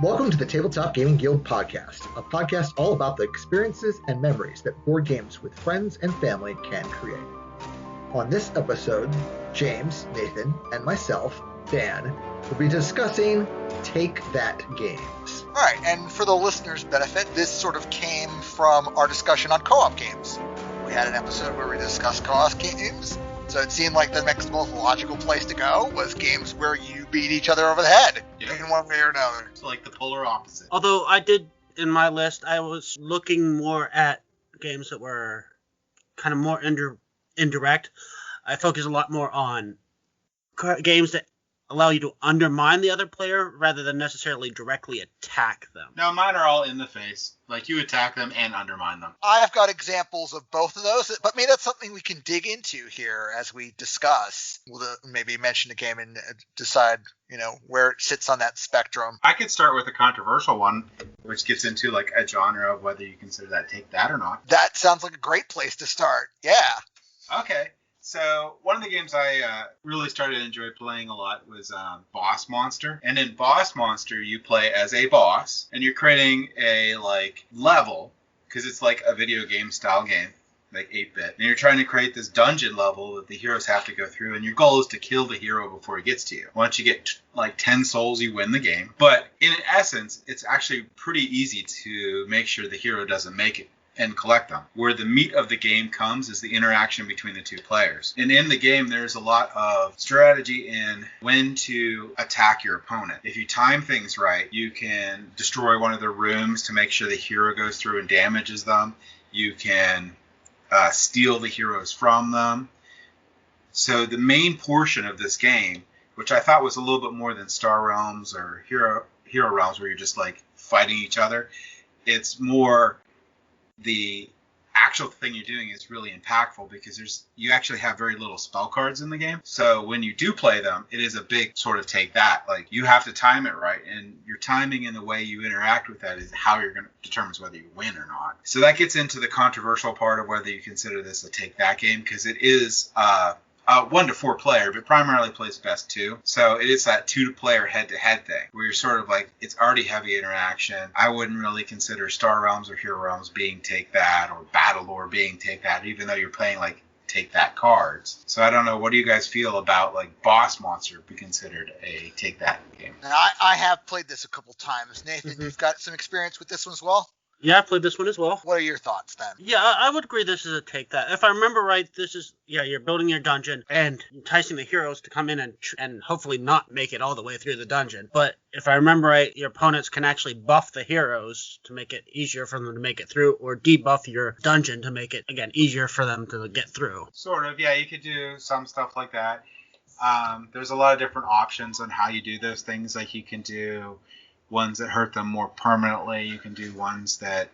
Welcome to the Tabletop Gaming Guild podcast, a podcast all about the experiences and memories that board games with friends and family can create. On this episode, James, Nathan, and myself, Dan, will be discussing Take That games. All right, and for the listeners' benefit, this sort of came from our discussion on co-op games. We had an episode where we discussed co-op games, so it seemed like the next most logical place to go was games where you beat each other over the head in one way or another. So like the polar opposite. Although I did, in my list, I was looking more at games that were kind of more indirect. I focus a lot more on games that allow you to undermine the other player rather than necessarily directly attack them. No, mine are all in the face. Like, you attack them and undermine them. I've got examples of both of those, but maybe that's something we can dig into here as we discuss. We'll maybe mention a game and decide, where it sits on that spectrum. I could start with a controversial one, which gets into, like, a genre of whether you consider that Take That or not. That sounds like a great place to start. Yeah. Okay. So one of the games I really started to enjoy playing a lot was Boss Monster. And in Boss Monster, you play as a boss, and you're creating a level, because it's like a video game style game, like 8-bit. And you're trying to create this dungeon level that the heroes have to go through, and your goal is to kill the hero before he gets to you. Once you get 10 souls, you win the game. But in essence, it's actually pretty easy to make sure the hero doesn't make it and collect them. Where the meat of the game comes is the interaction between the two players. And in the game, there's a lot of strategy in when to attack your opponent. If you time things right, you can destroy one of their rooms to make sure the hero goes through and damages them. You can steal the heroes from them. So the main portion of this game, which I thought was a little bit more than Star Realms or Hero Realms, where you're just fighting each other, it's more the actual thing you're doing is really impactful because you actually have very little spell cards in the game. So when you do play them, it is a big sort of take that. You have to time it right, and your timing and the way you interact with that is how you're going to determines whether you win or not. So that gets into the controversial part of whether you consider this a take that game, because it is a 1 to 4 player, but primarily plays best 2. So it is that 2 player head-to-head thing where you're sort of it's already heavy interaction. I wouldn't really consider Star Realms or Hero Realms being take that, or Battle Lore being take that, even though you're playing take that cards. So I don't know, what do you guys feel about Boss Monster be considered a take that game? And I have played this a couple times. Nathan, You've got some experience with this one as well? Yeah, I played this one as well. What are your thoughts then? Yeah, I would agree this is a take that. If I remember right, this is, you're building your dungeon and enticing the heroes to come in and hopefully not make it all the way through the dungeon. But if I remember right, your opponents can actually buff the heroes to make it easier for them to make it through, or debuff your dungeon to make it, again, easier for them to get through. Sort of, yeah, you could do some stuff like that. There's a lot of different options on how you do those things. You can do ones that hurt them more permanently. You can do ones that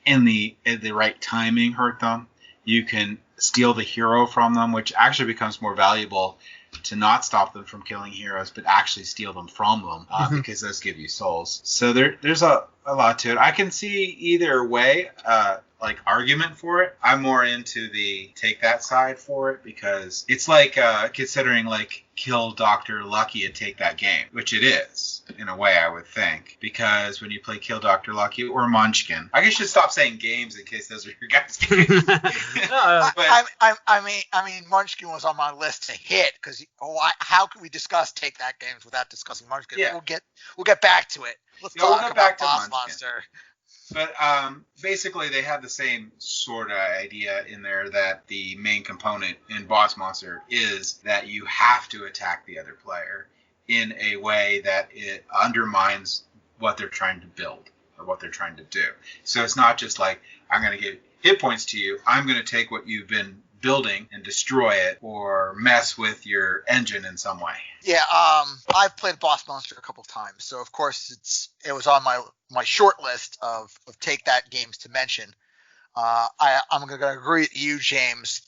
in the right timing hurt them. You can steal the hero from them, which actually becomes more valuable to not stop them from killing heroes, but actually steal them from them, because those give you souls. So there's a lot to it. I can see either way, argument for it. I'm more into the take that side for it, because it's considering kill Dr. Lucky and take that game, which it is in a way, I would think, because when you play Kill Dr. Lucky or Munchkin, I guess you should stop saying games in case those are your guys' games. I mean, Munchkin was on my list to hit, because how can we discuss take that games without discussing Munchkin? Yeah. We'll get back to it. Let's talk about Boss Monster. But basically, they have the same sort of idea in there, that the main component in Boss Monster is that you have to attack the other player in a way that it undermines what they're trying to build or what they're trying to do. So it's not just I'm going to give hit points to you. I'm going to take what you've been building and destroy it or mess with your engine in some way. Yeah, I've played Boss Monster a couple of times, so of course it was on my short list of take that games to mention. I'm going to agree with you, James.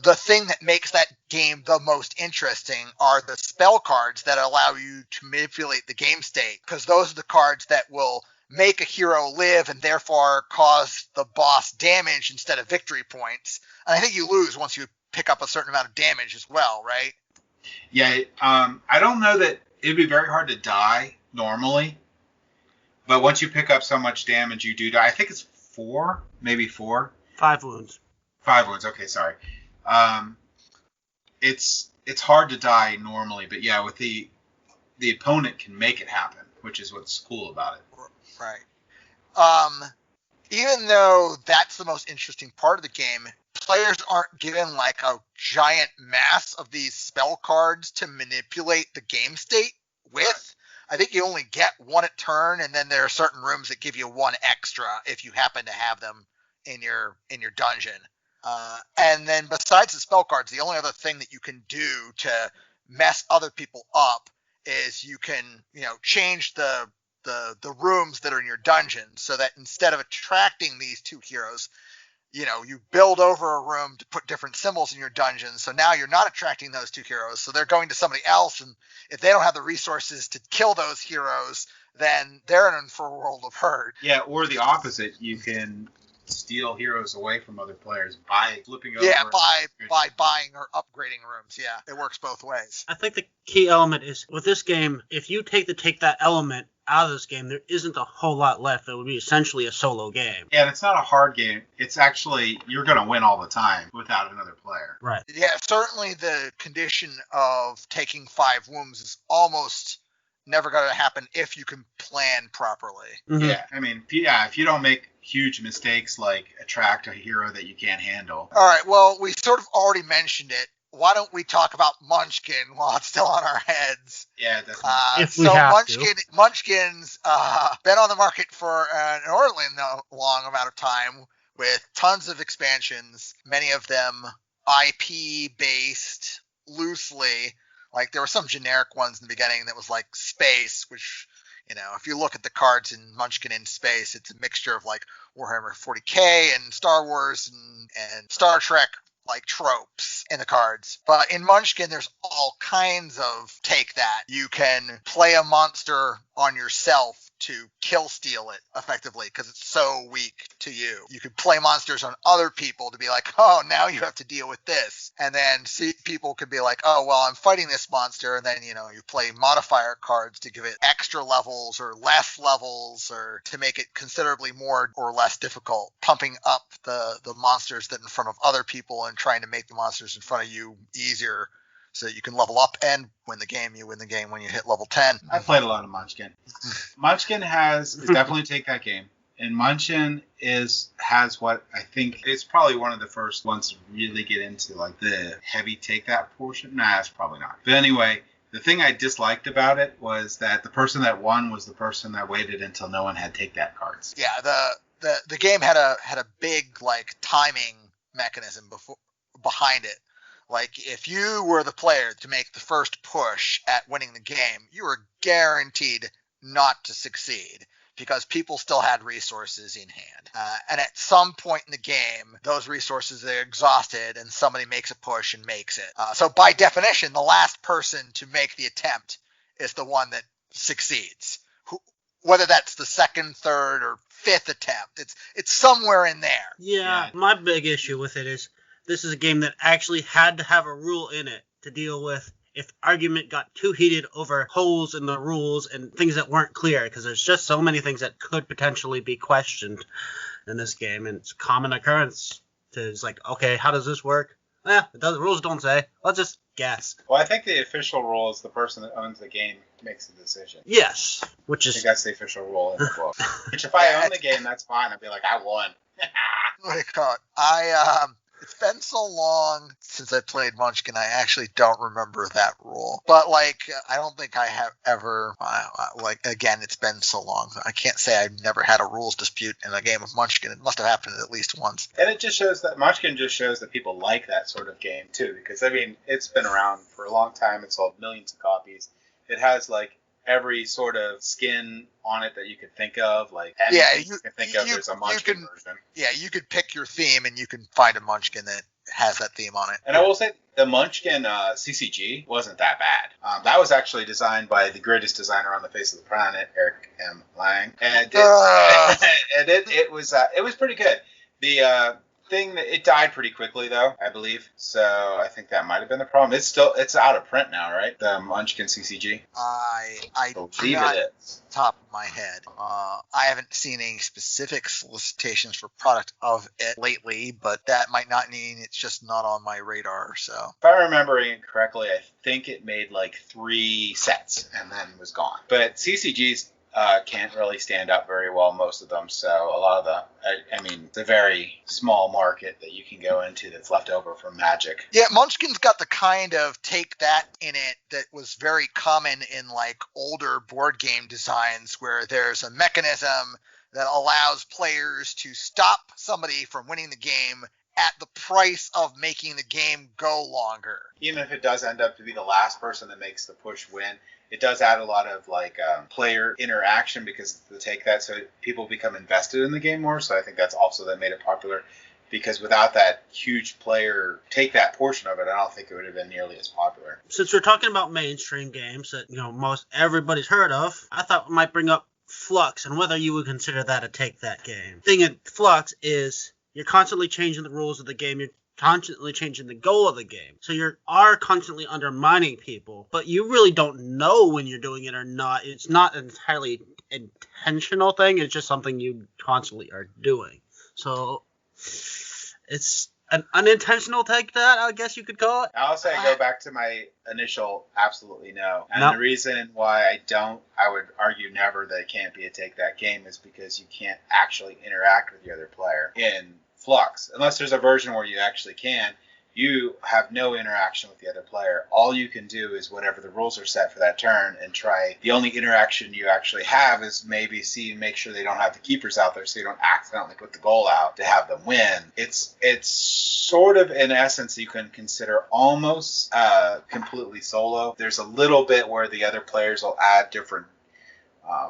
The thing that makes that game the most interesting are the spell cards that allow you to manipulate the game state, because those are the cards that will make a hero live and therefore cause the boss damage instead of victory points. And I think you lose once you pick up a certain amount of damage as well, right? Yeah, I don't know that it'd be very hard to die normally. But once you pick up so much damage, you do die. I think it's 4, maybe 4. 5 wounds. 5 wounds. Okay, sorry. It's hard to die normally, but yeah, with the opponent can make it happen, which is what's cool about it. Right. Even though that's the most interesting part of the game, players aren't given like a giant mass of these spell cards to manipulate the game state with. I think you only get 1 a turn, and then there are certain rooms that give you 1 extra if you happen to have them in your dungeon. And then besides the spell cards, the only other thing that you can do to mess other people up is you can, change the rooms that are in your dungeon, so that instead of attracting these 2 heroes, you build over a room to put different symbols in your dungeon. So now you're not attracting those 2 heroes. So they're going to somebody else. And if they don't have the resources to kill those heroes, then they're in for a world of hurt. Yeah, or the opposite. You can steal heroes away from other players by flipping over. Yeah, by buying or upgrading rooms. Yeah, it works both ways. I think the key element is, with this game, if you take that element out of this game, there isn't a whole lot left. It would be essentially a solo game. Yeah, and it's not a hard game. It's actually, you're going to win all the time without another player. Right. Yeah, certainly the condition of taking 5 wounds is almost never going to happen if you can plan properly. Mm-hmm. Yeah, I mean, if you don't make huge mistakes like attract a hero that you can't handle. All right, well, we sort of already mentioned it. Why don't we talk about Munchkin while it's still on our heads? Yeah, definitely. If we have Munchkin's been on the market for an inordinately long amount of time with tons of expansions, many of them IP based loosely. Like there were some generic ones in the beginning that was like space, which, if you look at the cards in Munchkin in space, it's a mixture of like Warhammer 40K and Star Wars and Star Trek like tropes in the cards. But in Munchkin, there's all kinds of take that. You can play a monster on yourself to kill steal it effectively because it's so weak to you. You can play monsters on other people to be like, oh, now you have to deal with this. And then people could be like, oh, well, I'm fighting this monster. And then, you play modifier cards to give it extra levels or less levels or to make it considerably more or less difficult, pumping up the monsters that in front of other people and trying to make the monsters in front of you easier so that you can level up and win the game. You win the game when you hit level 10. I played a lot of Munchkin. Munchkin is definitely take that game. And Munchkin has what I think it's probably one of the first ones to really get into like the heavy take that portion. Nah, it's probably not. But anyway, the thing I disliked about it was that the person that won was the person that waited until no one had take that cards. Yeah, the game had a big like timing mechanism behind it. Like, if you were the player to make the first push at winning the game, you were guaranteed not to succeed because people still had resources in hand. And at some point in the game, those resources are exhausted and somebody makes a push and makes it. So by definition, the last person to make the attempt is the one that succeeds. Whether that's the second, third, or fifth attempt, it's somewhere in there. Yeah, my big issue with it is this is a game that actually had to have a rule in it to deal with if argument got too heated over holes in the rules and things that weren't clear, because there's just so many things that could potentially be questioned in this game, and it's a common occurrence to it's like, okay, how does this work? The rules don't say. Let's just guess. Well, I think the official rule is the person that owns the game makes the decision. Yes, which I is... think that's the official rule in the book. Which if I own the game, that's fine. I'd be like, I won. What do you call it? It's been so long since I played Munchkin, I actually don't remember that rule. But, I don't think I have ever, again, it's been so long. I can't say I've never had a rules dispute in a game of Munchkin. It must have happened at least once. And it just shows that Munchkin just shows that people like that sort of game, too. Because, it's been around for a long time. It's sold millions of copies. It has, every sort of skin on it that you could think of, there's a Munchkin version. Yeah, you could pick your theme and you can find a Munchkin that has that theme on it. And I will say the Munchkin CCG wasn't that bad. That was actually designed by the greatest designer on the face of the planet, Eric M. Lang, and it was pretty good. thing that it died pretty quickly though, I believe. So I think that might have been the problem. It's out of print now, right? The Munchkin CCG. I believe do not, it is. Top of my head, I haven't seen any specific solicitations for product of it lately, but that might not mean it's just not on my radar. So if I'm remembering it correctly, I think it made like 3 sets and then was gone. But CCGs can't really stand up very well, most of them. So a lot of it's a very small market that you can go into that's left over from Magic. Yeah, Munchkin's got the kind of take that in it that was very common in like older board game designs where there's a mechanism that allows players to stop somebody from winning the game at the price of making the game go longer. Even if it does end up to be the last person that makes the push win, it does add a lot of player interaction because of the take that, so people become invested in the game more. So I think that's also that made it popular, because without that huge player take that portion of it, I don't think it would have been nearly as popular. Since we're talking about mainstream games that most everybody's heard of, I thought we might bring up Flux and whether you would consider that a take that game. The thing at Flux is you're constantly changing the rules of the game. You're constantly changing the goal of the game. So you are constantly undermining people, but you really don't know when you're doing it or not. It's not an entirely intentional thing. It's just something you constantly are doing. So it's an unintentional take that, I guess you could call it. I'll say I go back to my initial absolutely no. And the reason why I would argue never that it can't be a take that game is because you can't actually interact with the other player in Flux. Unless there's a version where you actually can, you have no interaction with the other player. All you can do is whatever the rules are set for that turn and try. The only interaction you actually have is maybe make sure they don't have the keepers out there so you don't accidentally put the goal out to have them win. It's sort of, in essence, you can consider almost completely solo. There's a little bit where the other players will add different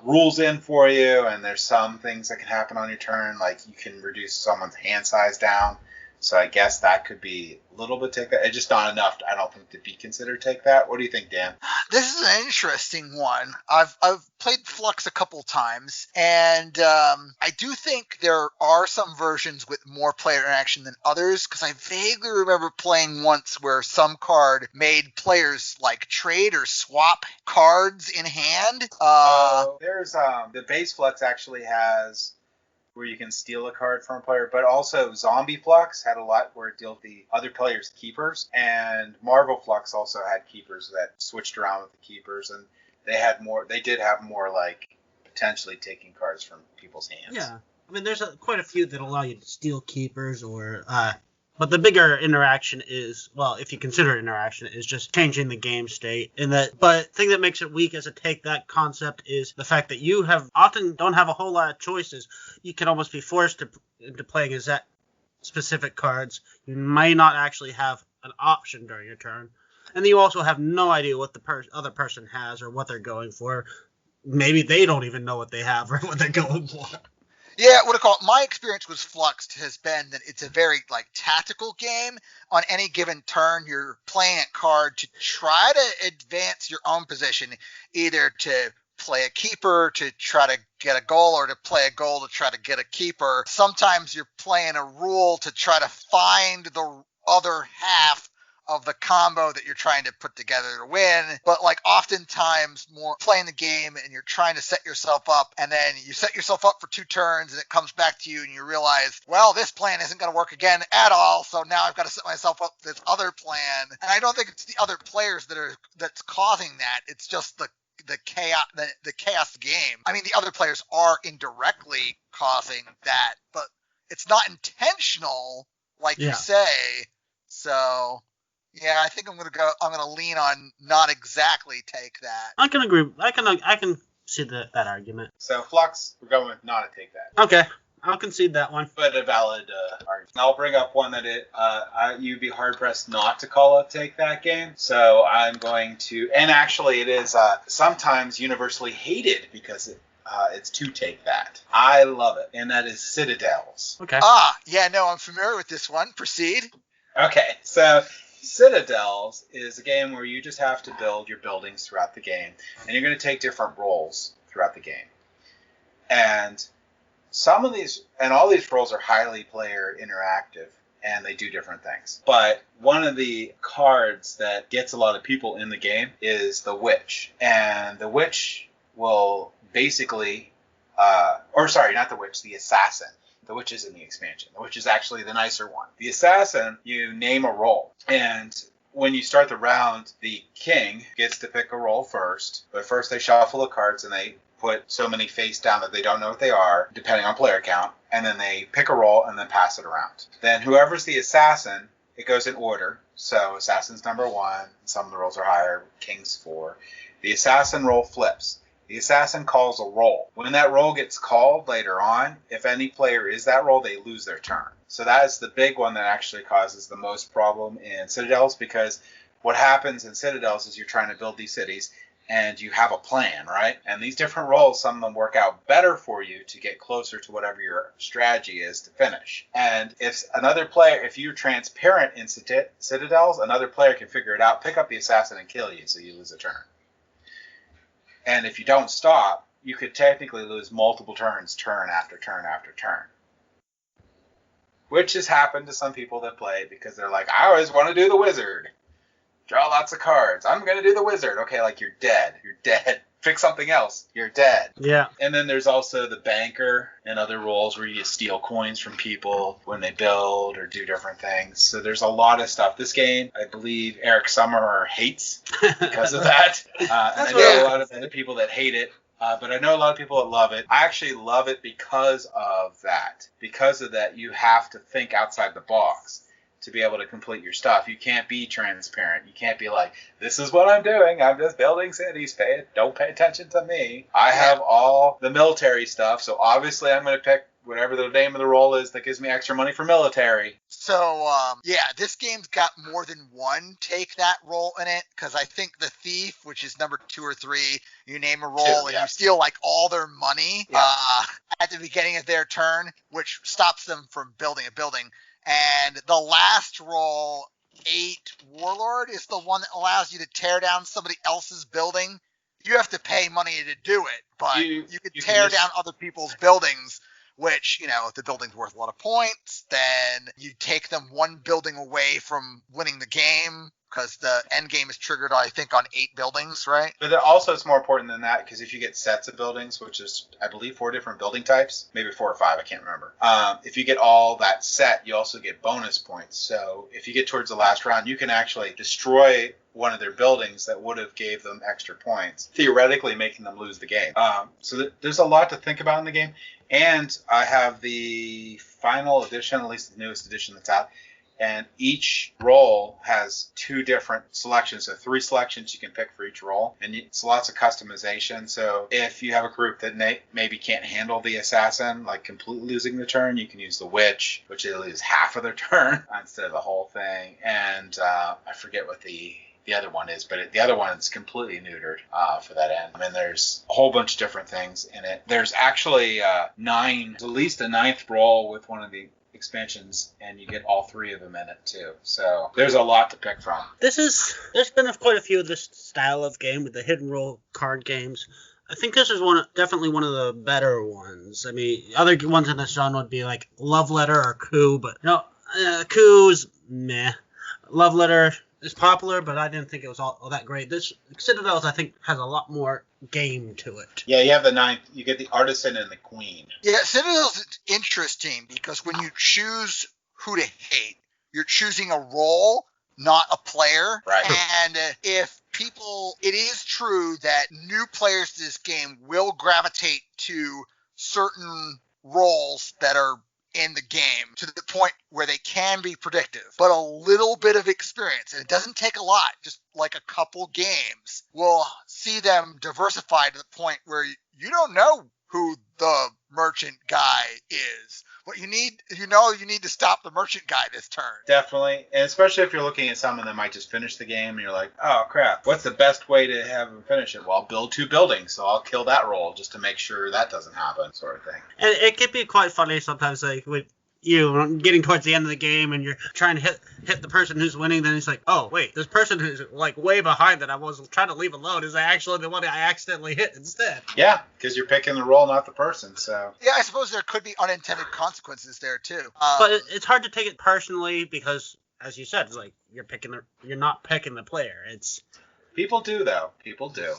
rules in for you, and there's some things that can happen on your turn, like you can reduce someone's hand size down. So I guess that could be a little bit take that. It's just not enough, I don't think, to be considered take that. What do you think, Dan? This is an interesting one. I've played Flux a couple times, and I do think there are some versions with more player interaction than others, because I vaguely remember playing once where some card made players like trade or swap cards in hand. There's the base Flux actually has where you can steal a card from a player, but also Zombie Flux had a lot where it dealt the other player's keepers, and Marvel Flux also had keepers that switched around with the keepers, and they did have more like potentially taking cards from people's hands. Yeah, I mean there's quite a few that allow you to steal keepers or but the bigger interaction is, well, if you consider interaction, is just changing the game state. But the thing that makes it weak as a take that concept is the fact that you often don't have a whole lot of choices. You can almost be forced into playing as that specific cards. You may not actually have an option during your turn. And then you also have no idea what the other person has or what they're going for. Maybe they don't even know what they have or what they're going for. Yeah, what I call it. My experience with Flux has been that it's a very tactical game. On any given turn, you're playing a card to try to advance your own position, either to play a keeper to try to get a goal or to play a goal to try to get a keeper. Sometimes you're playing a rule to try to find the other half of the combo that you're trying to put together to win. But oftentimes more playing the game and you're trying to set yourself up, and then you set yourself up for 2 turns and it comes back to you and you realize, well, this plan isn't going to work again at all. So now I've got to set myself up for this other plan. And I don't think it's the other players that's causing that. It's just the chaos, the chaos game. I mean, the other players are indirectly causing that, but it's not intentional, you say. So yeah, I think I'm gonna lean on not exactly take that. I can agree. I can see that argument. So Flux, we're going with not a take that. Okay, I'll concede that one. But a valid argument. I'll bring up one that you'd be hard pressed not to call a take that game. So I'm going to, and actually it is sometimes universally hated because it's to take that. I love it, and that is Citadels. Okay. Yeah, no, I'm familiar with this one. Proceed. Okay, so Citadels is a game where you just have to build your buildings throughout the game, and you're going to take different roles throughout the game. And some of these, and all these roles are highly player interactive, and they do different things. But one of the cards that gets a lot of people in the game is the Witch. And the Witch will basically, not the Witch, the Assassin. The Witch is in the expansion. The Witch is actually the nicer one. The Assassin, you name a role. And when you start the round, the king gets to pick a role first. But first they shuffle the cards and they put so many face down that they don't know what they are, depending on player count. And then they pick a role and then pass it around. Then whoever's the assassin, it goes in order. So assassin's number 1. Some of the rolls are higher. King's 4. The assassin roll flips. The assassin calls a roll. When that roll gets called later on, if any player is that roll, they lose their turn. So that is the big one that actually causes the most problem in Citadels, because what happens in Citadels is you're trying to build these cities and you have a plan, right? And these different roles, some of them work out better for you to get closer to whatever your strategy is to finish. And if another player, if you're transparent in Citadels, another player can figure it out, pick up the assassin and kill you, so you lose a turn. And if you don't stop, you could technically lose multiple turns, turn after turn after turn. Which has happened to some people that play because they're like, I always want to do the wizard. Draw lots of cards. I'm going to do the wizard. Okay, like you're dead. You're dead. Pick something else. You're dead. Yeah. And then there's also the banker and other roles where you steal coins from people when they build or do different things. So there's a lot of stuff. This game, I believe Eric Summerer hates because of that. And I know a lot of the people that hate it. But I know a lot of people that love it. I actually love it because of that. Because of that, you have to think outside the box to be able to complete your stuff. You can't be transparent. You can't be like, this is what I'm doing. I'm just building cities. Don't pay attention to me. I have all the military stuff, so obviously I'm going to pick whatever the name of the role is that gives me extra money for military. So, this game's got more than one take that role in it, because I think the thief, which is number 2 or 3, you name a role and you steal like all their money at the beginning of their turn, which stops them from building a building. And the last role, 8 Warlord, is the one that allows you to tear down somebody else's building. You have to pay money to do it, but you could tear down other people's buildings, which, if the building's worth a lot of points, then you take them one building away from winning the game, because the end game is triggered, I think, on 8 buildings, right? But also it's more important than that, because if you get sets of buildings, which is, I believe, 4 different building types, maybe 4 or 5, I can't remember. If you get all that set, you also get bonus points. So if you get towards the last round, you can actually destroy one of their buildings that would have gave them extra points, theoretically making them lose the game. So there's a lot to think about in the game. And I have the final edition, at least the newest edition that's out, and each role has 2 different selections. So 3 selections you can pick for each role. And it's lots of customization. So if you have a group that maybe can't handle the assassin, like completely losing the turn, you can use the witch, which they lose half of their turn instead of the whole thing. And I forget what the other one is, but the other one is completely neutered for that end. I mean, there's a whole bunch of different things in it. There's actually 9, at least a 9th role with one of the expansions, and you get all 3 of them in it too. So there's a lot to pick from. There's been quite a few of this style of game with the hidden role card games. I think this is definitely one of the better ones. I mean, other ones in this genre would be like Love Letter or Coup, but Coup's meh. Love Letter is popular, but I didn't think it was all that great. This Citadels, I think, has a lot more game to it. Yeah, you have the 9th. You get the Artisan and the Queen. Yeah, Citadels is interesting because when you choose who to hate, you're choosing a role, not a player. Right. And it is true that new players to this game will gravitate to certain roles that are in the game to the point where they can be predictive, but a little bit of experience, and it doesn't take a lot, just like a couple games, will see them diversify to the point where you don't know who the merchant guy is. But you need to stop the merchant guy this turn. Definitely, and especially if you're looking at someone that might just finish the game, and you're like, oh crap, what's the best way to have him finish it? Well, I'll build 2 buildings, so I'll kill that roll just to make sure that doesn't happen, sort of thing. And it can be quite funny sometimes, like you getting towards the end of the game and you're trying to hit the person who's winning, then it's like, oh wait, this person who's like way behind that I was trying to leave alone is actually the one I accidentally hit instead. Yeah, because you're picking the role, not the person. So yeah, I suppose there could be unintended consequences there too. But it's hard to take it personally because, as you said, it's like you're not picking the player. It's people do though. People do.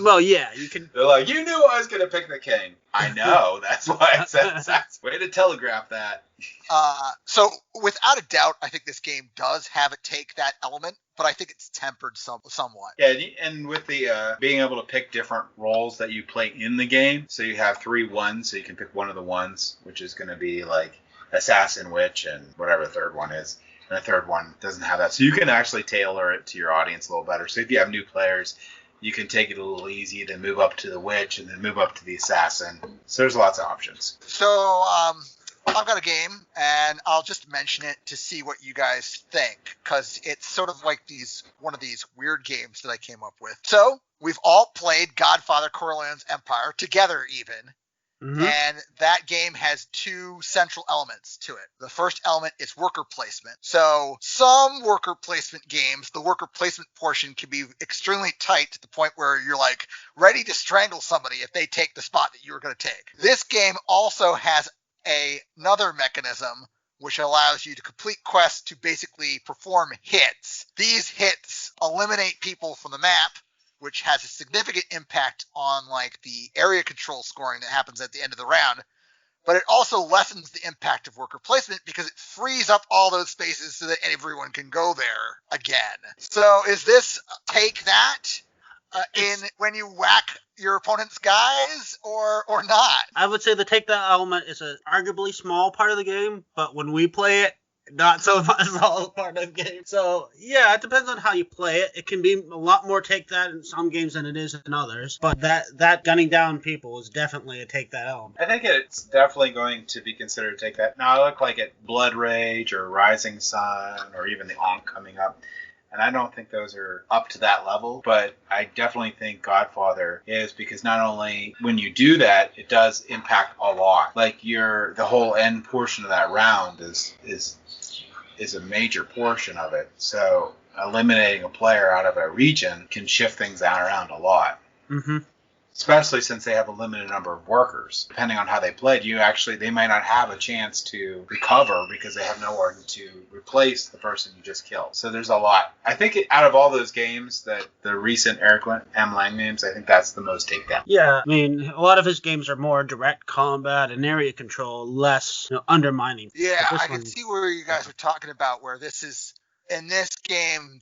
Well, yeah, you can. They're like, you knew I was gonna pick the king. I know. That's why I said that. Way to telegraph that. So without a doubt, I think this game does have it take that element, but I think it's tempered somewhat. Yeah, and with the being able to pick different roles that you play in the game, so you have 3 ones, so you can pick one of the ones, which is going to be like assassin, witch, and whatever the third one is. And the third one doesn't have that, so you can actually tailor it to your audience a little better. So if you have new players, you can take it a little easy, then move up to the witch, and then move up to the assassin. So there's lots of options. So I've got a game, and I'll just mention it to see what you guys think, because it's sort of like one of these weird games that I came up with. So we've all played Godfather Corleone's Empire together even. Mm-hmm. And that game has 2 central elements to it. The first element is worker placement. So some worker placement games, the worker placement portion can be extremely tight to the point where you're like ready to strangle somebody if they take the spot that you were going to take. This game also has another mechanism which allows you to complete quests to basically perform hits. These hits eliminate people from the map, which has a significant impact on like the area control scoring that happens at the end of the round. But it also lessens the impact of worker placement because it frees up all those spaces so that everyone can go there again. So is this take that when you whack your opponent's guys or not? I would say the take that element is an arguably small part of the game, but when we play it, not so much small part of the game. So yeah, it depends on how you play it. It can be a lot more take that in some games than it is in others. But that gunning down people is definitely a take that element. I think it's definitely going to be considered a take that. Now I look like at Blood Rage or Rising Sun or even the Ankh coming up. And I don't think those are up to that level, but I definitely think Godfather is, because not only when you do that, it does impact a lot. Like the whole end portion of that round is a major portion of it. So eliminating a player out of a region can shift things around a lot. Mm-hmm. Especially since they have a limited number of workers. Depending on how they played, they might not have a chance to recover because they have nowhere to replace the person you just killed. So there's a lot. I think out of all those games, that the recent Eric M. Lang games, I think that's the most takedown. Yeah, I mean, a lot of his games are more direct combat and area control, less undermining. Yeah, I can see where you guys were talking about where this is, in this game,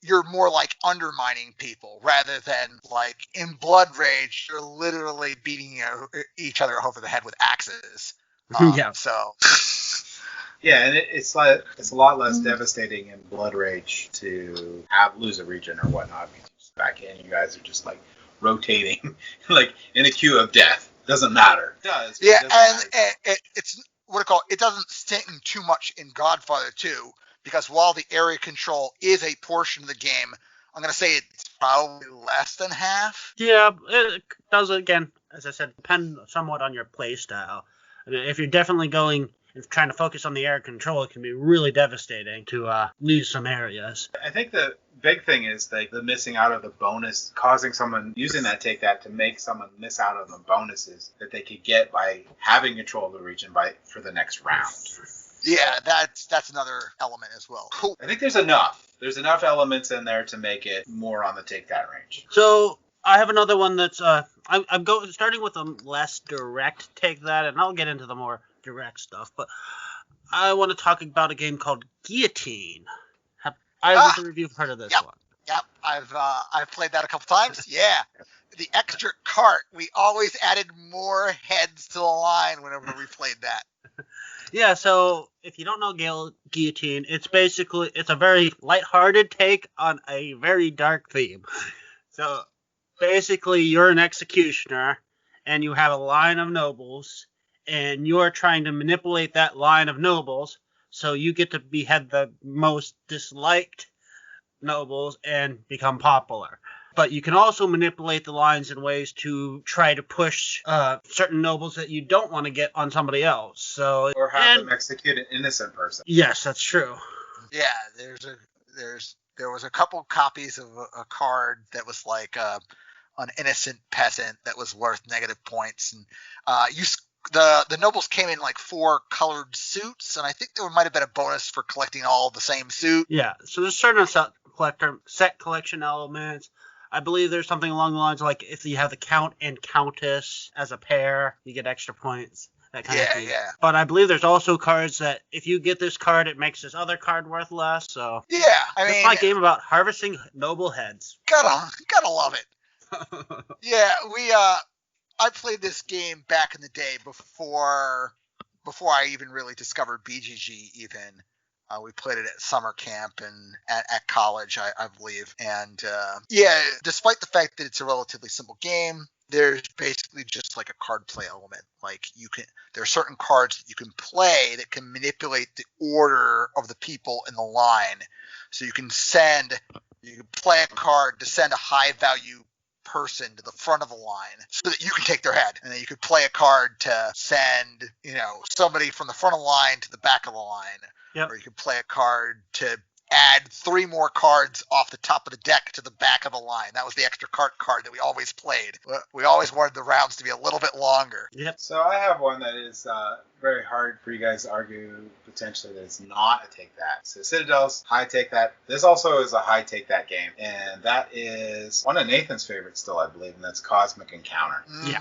you're more like undermining people rather than like in Blood Rage, you're literally beating each other over the head with axes. Yeah. So. Yeah, and it's a lot less devastating in Blood Rage to lose a region or whatnot. Because just back in, you guys are just like rotating, like in a queue of death. Doesn't matter. It does. Yeah, and it's it doesn't sting too much in Godfather 2. Because while the area control is a portion of the game, I'm going to say it's probably less than half. Yeah, it does, again, as I said, depend somewhat on your play style. I mean, if you're definitely trying to focus on the area control, it can be really devastating to lose some areas. I think the big thing is the missing out of the bonus, causing someone using that take that to make someone miss out on the bonuses that they could get by having control of the region for the next round. Yeah, that's another element as well. Cool. I think there's enough. There's enough elements in there to make it more on the take that range. So I have another one that's I'm starting with a less direct take that, and I'll get into the more direct stuff. But I want to talk about a game called Guillotine. I wonder if you've heard of this one. Yep, I've played that a couple times. Yeah. The extra cart. We always added more heads to the line whenever we played that. Yeah, so if you don't know Guillotine, it's a very lighthearted take on a very dark theme. So basically you're an executioner and you have a line of nobles and you're trying to manipulate that line of nobles so you get to behead the most disliked nobles and become popular. But you can also manipulate the lines in ways to try to push certain nobles that you don't want to get on somebody else. So Or have them execute an innocent person. Yes, that's true. Yeah, there was a couple copies of a card that was like an innocent peasant that was worth negative points, and the nobles came in like 4 colored suits, and I think there might have been a bonus for collecting all the same suit. Yeah, so there's certain set collection elements. I believe there's something along the lines of, like, if you have the Count and Countess as a pair, you get extra points. That kind of thing. Yeah. But I believe there's also cards that if you get this card, it makes this other card worth less. So yeah, I mean, it's my game about harvesting noble heads. Gotta love it. Yeah, I played this game back in the day before I even really discovered BGG. Even we played it at summer camp and at college, I believe. And yeah, despite the fact that it's a relatively simple game, there's basically just like a card play element. Like there are certain cards that you can play that can manipulate the order of the people in the line. So you can play a card to send a high value person to the front of the line so that you can take their head, and then you could play a card to send somebody from the front of the line to the back of the line. Yep. Or you could play a card to add 3 more cards off the top of the deck to the back of the line. That was the extra card that we always played. We always wanted the rounds to be a little bit longer. Yep. So I have one that is very hard for you guys to argue potentially that it's not a take that. So Citadel's high take that. This also is a high take that game, and that is one of Nathan's favorites still, I believe, and that's Cosmic Encounter. Yeah.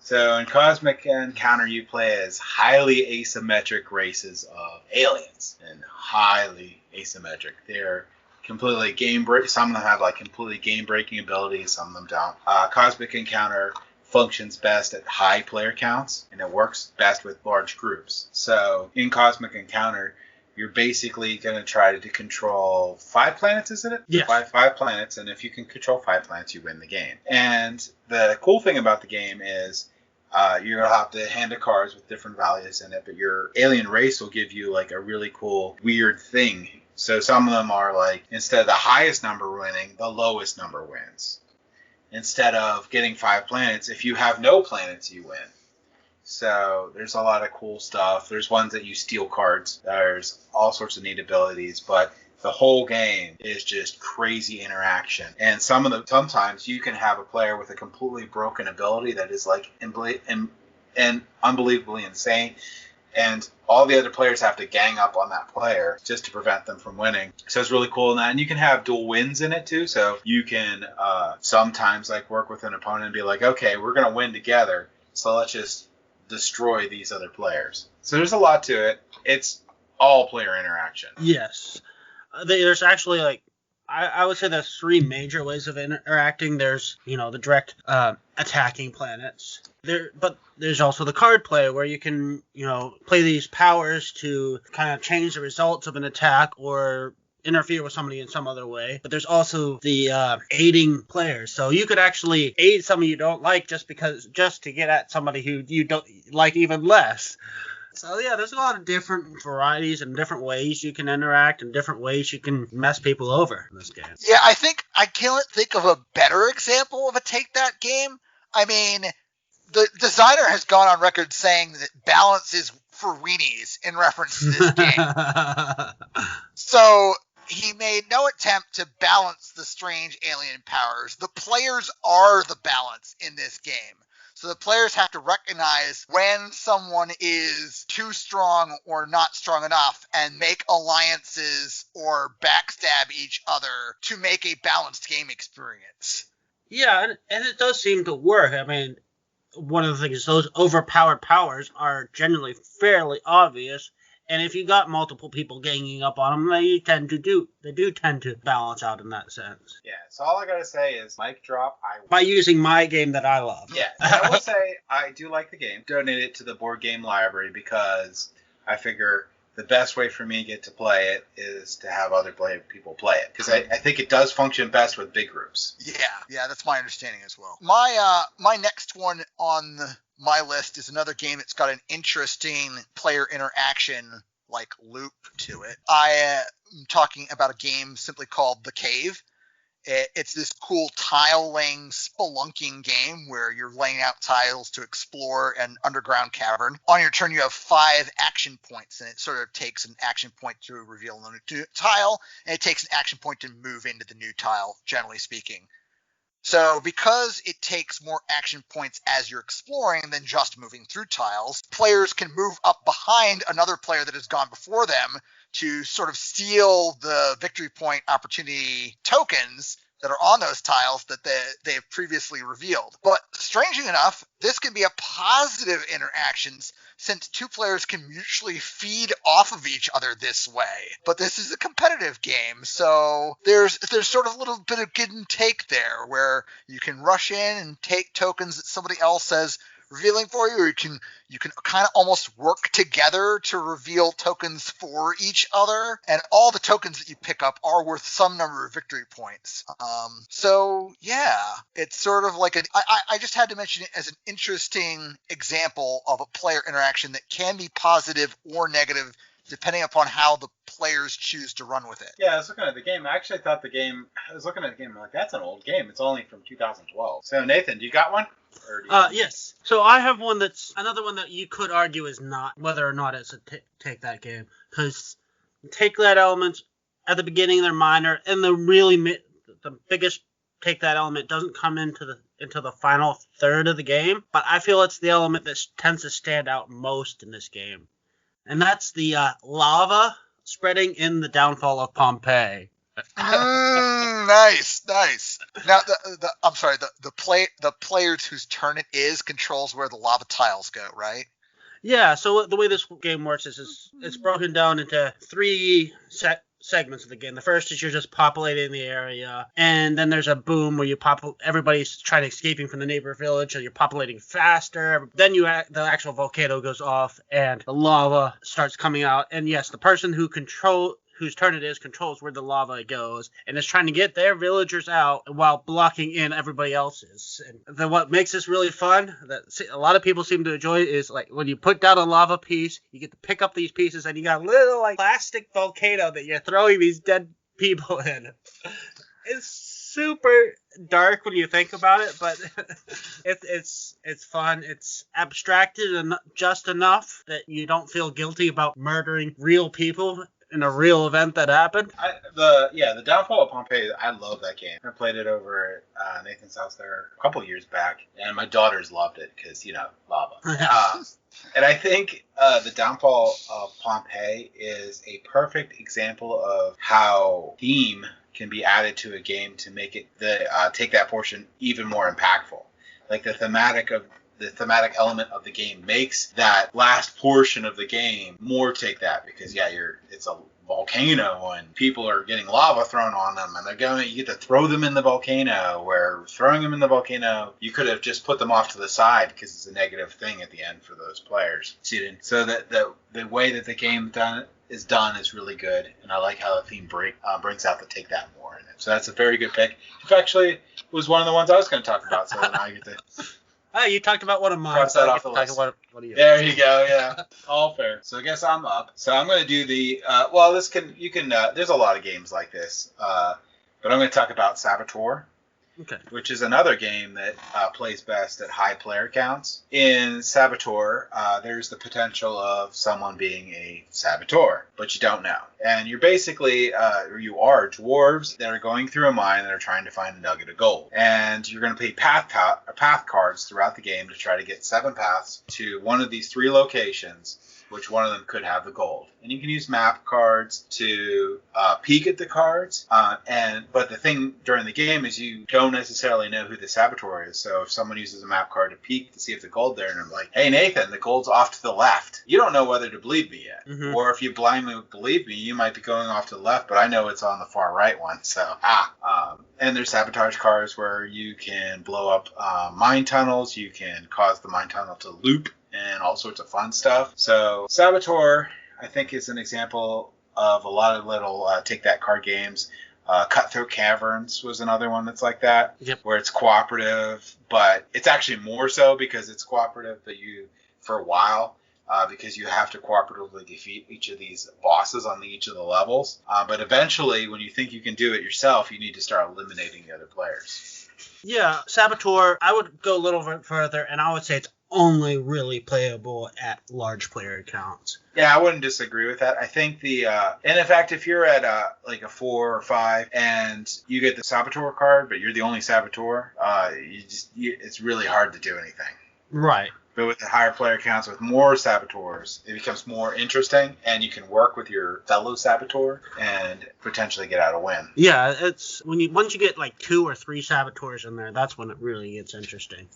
So in Cosmic Encounter, you play as highly asymmetric races of aliens, and highly asymmetric. They're completely some of them have like completely game-breaking abilities, some of them don't. Cosmic Encounter functions best at high player counts, and it works best with large groups. So in Cosmic Encounter, you're basically going to try to control 5 planets, isn't it? Yes. Five planets, and if you can control 5 planets, you win the game. And the cool thing about the game is you're going to have to hand the cards with different values in it, but your alien race will give you like a really cool, weird thing. So some of them are like, instead of the highest number winning, the lowest number wins. Instead of getting 5 planets, if you have no planets, you win. So there's a lot of cool stuff. There's ones that you steal cards. There's all sorts of neat abilities, but the whole game is just crazy interaction. And sometimes you can have a player with a completely broken ability that is like and unbelievably insane, and all the other players have to gang up on that player just to prevent them from winning. So it's really cool in that. And you can have dual wins in it too. So you can sometimes like work with an opponent and be like, okay, we're going to win together, so let's just destroy these other players. So there's a lot to it. It's all player interaction. Yes. There's actually like I would say there's 3 major ways of interacting. There's the direct attacking planets. But there's also the card play where you can play these powers to kind of change the results of an attack or interfere with somebody in some other way. But there's also the aiding players. So you could actually aid somebody you don't like just to get at somebody who you don't like even less. So yeah, there's a lot of different varieties and different ways you can interact and different ways you can mess people over in this game. Yeah, I can't think of a better example of a take that game. I mean, the designer has gone on record saying that balance is for weenies in reference to this game. So he made no attempt to balance the strange alien powers. The players are the balance in this game. So the players have to recognize when someone is too strong or not strong enough and make alliances or backstab each other to make a balanced game experience. Yeah, and it does seem to work. I mean, one of the things is those overpowered powers are generally fairly obvious. And if you got multiple people ganging up on them, they do tend to balance out in that sense. Yeah, so all I gotta say is mic drop. By using my game that I love. Yeah, I will say I do like the game. Donate it to the board game library because I figure the best way for me to get to play it is to have other people play it, because I think it does function best with big groups. Yeah, that's my understanding as well. My next one on my list is another game that's got an interesting player interaction like loop to it. I am talking about a game simply called The Cave. It's this cool tile-laying, spelunking game where you're laying out tiles to explore an underground cavern. On your turn, you have 5 action points, and it sort of takes an action point to reveal a new tile, and it takes an action point to move into the new tile, generally speaking. So because it takes more action points as you're exploring than just moving through tiles, players can move up behind another player that has gone before them to sort of steal the victory point opportunity tokens that are on those tiles that they have previously revealed. But strangely enough, this can be a positive interactions since 2 players can mutually feed off of each other this way. But this is a competitive game, so there's sort of a little bit of give and take there, where you can rush in and take tokens that somebody else says revealing for you, or you can kind of almost work together to reveal tokens for each other, and all the tokens that you pick up are worth some number of victory points. So yeah, it's sort of like I just had to mention it as an interesting example of a player interaction that can be positive or negative depending upon how the players choose to run with it. Yeah, I was looking at the game. I actually thought I was looking at the game, I'm like, that's an old game. It's only from 2012. So, Nathan, do you got one? Yes. So I have one that's another one that you could argue is not, whether or not it's a take that game. Because take that element at the beginning, they're minor, and the biggest take that element doesn't come into the final third of the game. But I feel it's the element that tends to stand out most in this game. And that's the lava spreading in the downfall of Pompeii. Nice. Now, the players whose turn it is controls where the lava tiles go, right? Yeah. So the way this game works is it's broken down into 3 segments of the game. The first is you're just populating the area, and then there's a boom where everybody's trying to escaping from the neighbor village, and you're populating faster. Then the actual volcano goes off, and the lava starts coming out. And yes, the person whose turn it is controls where the lava goes, and is trying to get their villagers out while blocking in everybody else's. And then what makes this really fun, that a lot of people seem to enjoy, is like when you put down a lava piece, you get to pick up these pieces, and you got a little like plastic volcano that you're throwing these dead people in. It's super dark when you think about it, but it's fun. It's abstracted just enough that you don't feel guilty about murdering real people in a real event that happened. The Downfall of Pompeii, I love that game. I played it over at Nathan's house there a couple years back, and my daughters loved it because, lava. And I think the Downfall of Pompeii is a perfect example of how theme can be added to a game to make it take that portion even more impactful. Like the thematic element of the game makes that last portion of the game more take that, because it's a volcano and people are getting lava thrown on them, and you get to throw them in the volcano, where throwing them in the volcano, you could have just put them off to the side because it's a negative thing at the end for those players. So that the way that the game is done is really good, and I like how the theme brings out the take that more in it. So that's a very good pick. It actually was one of the ones I was going to talk about, so now I get to... Oh, you talked about one of mine. Cross that off the list. What are you? There you go. Yeah, all fair. So I guess I'm up. So I'm going to do the. There's a lot of games like this, but I'm going to talk about Saboteur. Okay. Which is another game that plays best at high player counts. In Saboteur, there's the potential of someone being a saboteur, but you don't know. And you're basically, you are dwarves that are going through a mine that are trying to find a nugget of gold. And you're going to play path cards throughout the game to try to get 7 paths to one of these 3 locations, which one of them could have the gold. And you can use map cards to peek at the cards. But the thing during the game is you don't necessarily know who the saboteur is. So if someone uses a map card to peek to see if the gold's there, and I'm like, hey, Nathan, the gold's off to the left. You don't know whether to believe me yet. Mm-hmm. Or if you blindly believe me, you might be going off to the left, but I know it's on the far right one. So, and there's sabotage cards where you can blow up mine tunnels. You can cause the mine tunnel to loop, and all sorts of fun stuff. So Saboteur, I think, is an example of a lot of little take-that card games. Cutthroat Caverns was another one that's like that, yep. Where it's cooperative, but it's actually more so because it's cooperative, but for a while. because you have to cooperatively defeat each of these bosses on each of the levels. But eventually, when you think you can do it yourself, you need to start eliminating the other players. Yeah, Saboteur, I would go a little bit further, and I would say it's only really playable at large player accounts. Yeah, I wouldn't disagree with that. I think and in fact, if you're at like a 4 or 5 and you get the Saboteur card, but you're the only Saboteur, it's really hard to do anything. Right. But with the higher player counts, with more saboteurs, it becomes more interesting, and you can work with your fellow saboteur and potentially get out a win. Yeah, it's once you get like 2 or 3 saboteurs in there, that's when it really gets interesting.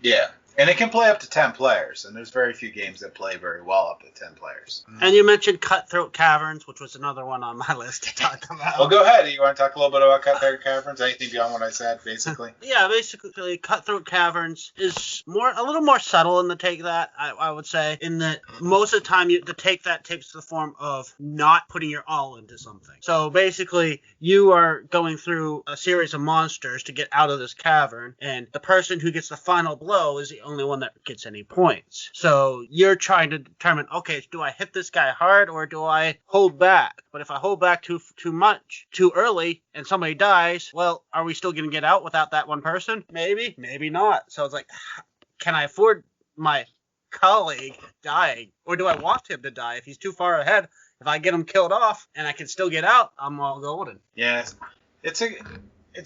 Yeah. And it can play up to 10 players, and there's very few games that play very well up to 10 players. And you mentioned Cutthroat Caverns, which was another one on my list to talk about. Well, go ahead. You want to talk a little bit about Cutthroat Caverns? Anything beyond what I said, basically? Yeah, basically, Cutthroat Caverns is a little more subtle in the take that, I would say, in that most of the time the take that takes the form of not putting your all into something. So basically, you are going through a series of monsters to get out of this cavern, and the person who gets the final blow is the only one that gets any points. So you're trying to determine, okay, do I hit this guy hard or do I hold back? But if I hold back too much, too early, and somebody dies, well, are we still going to get out without that one person? Maybe, maybe not. So it's like, can I afford my colleague dying? Or do I want him to die? If he's too far ahead, if I get him killed off and I can still get out, I'm all golden. Yeah, it's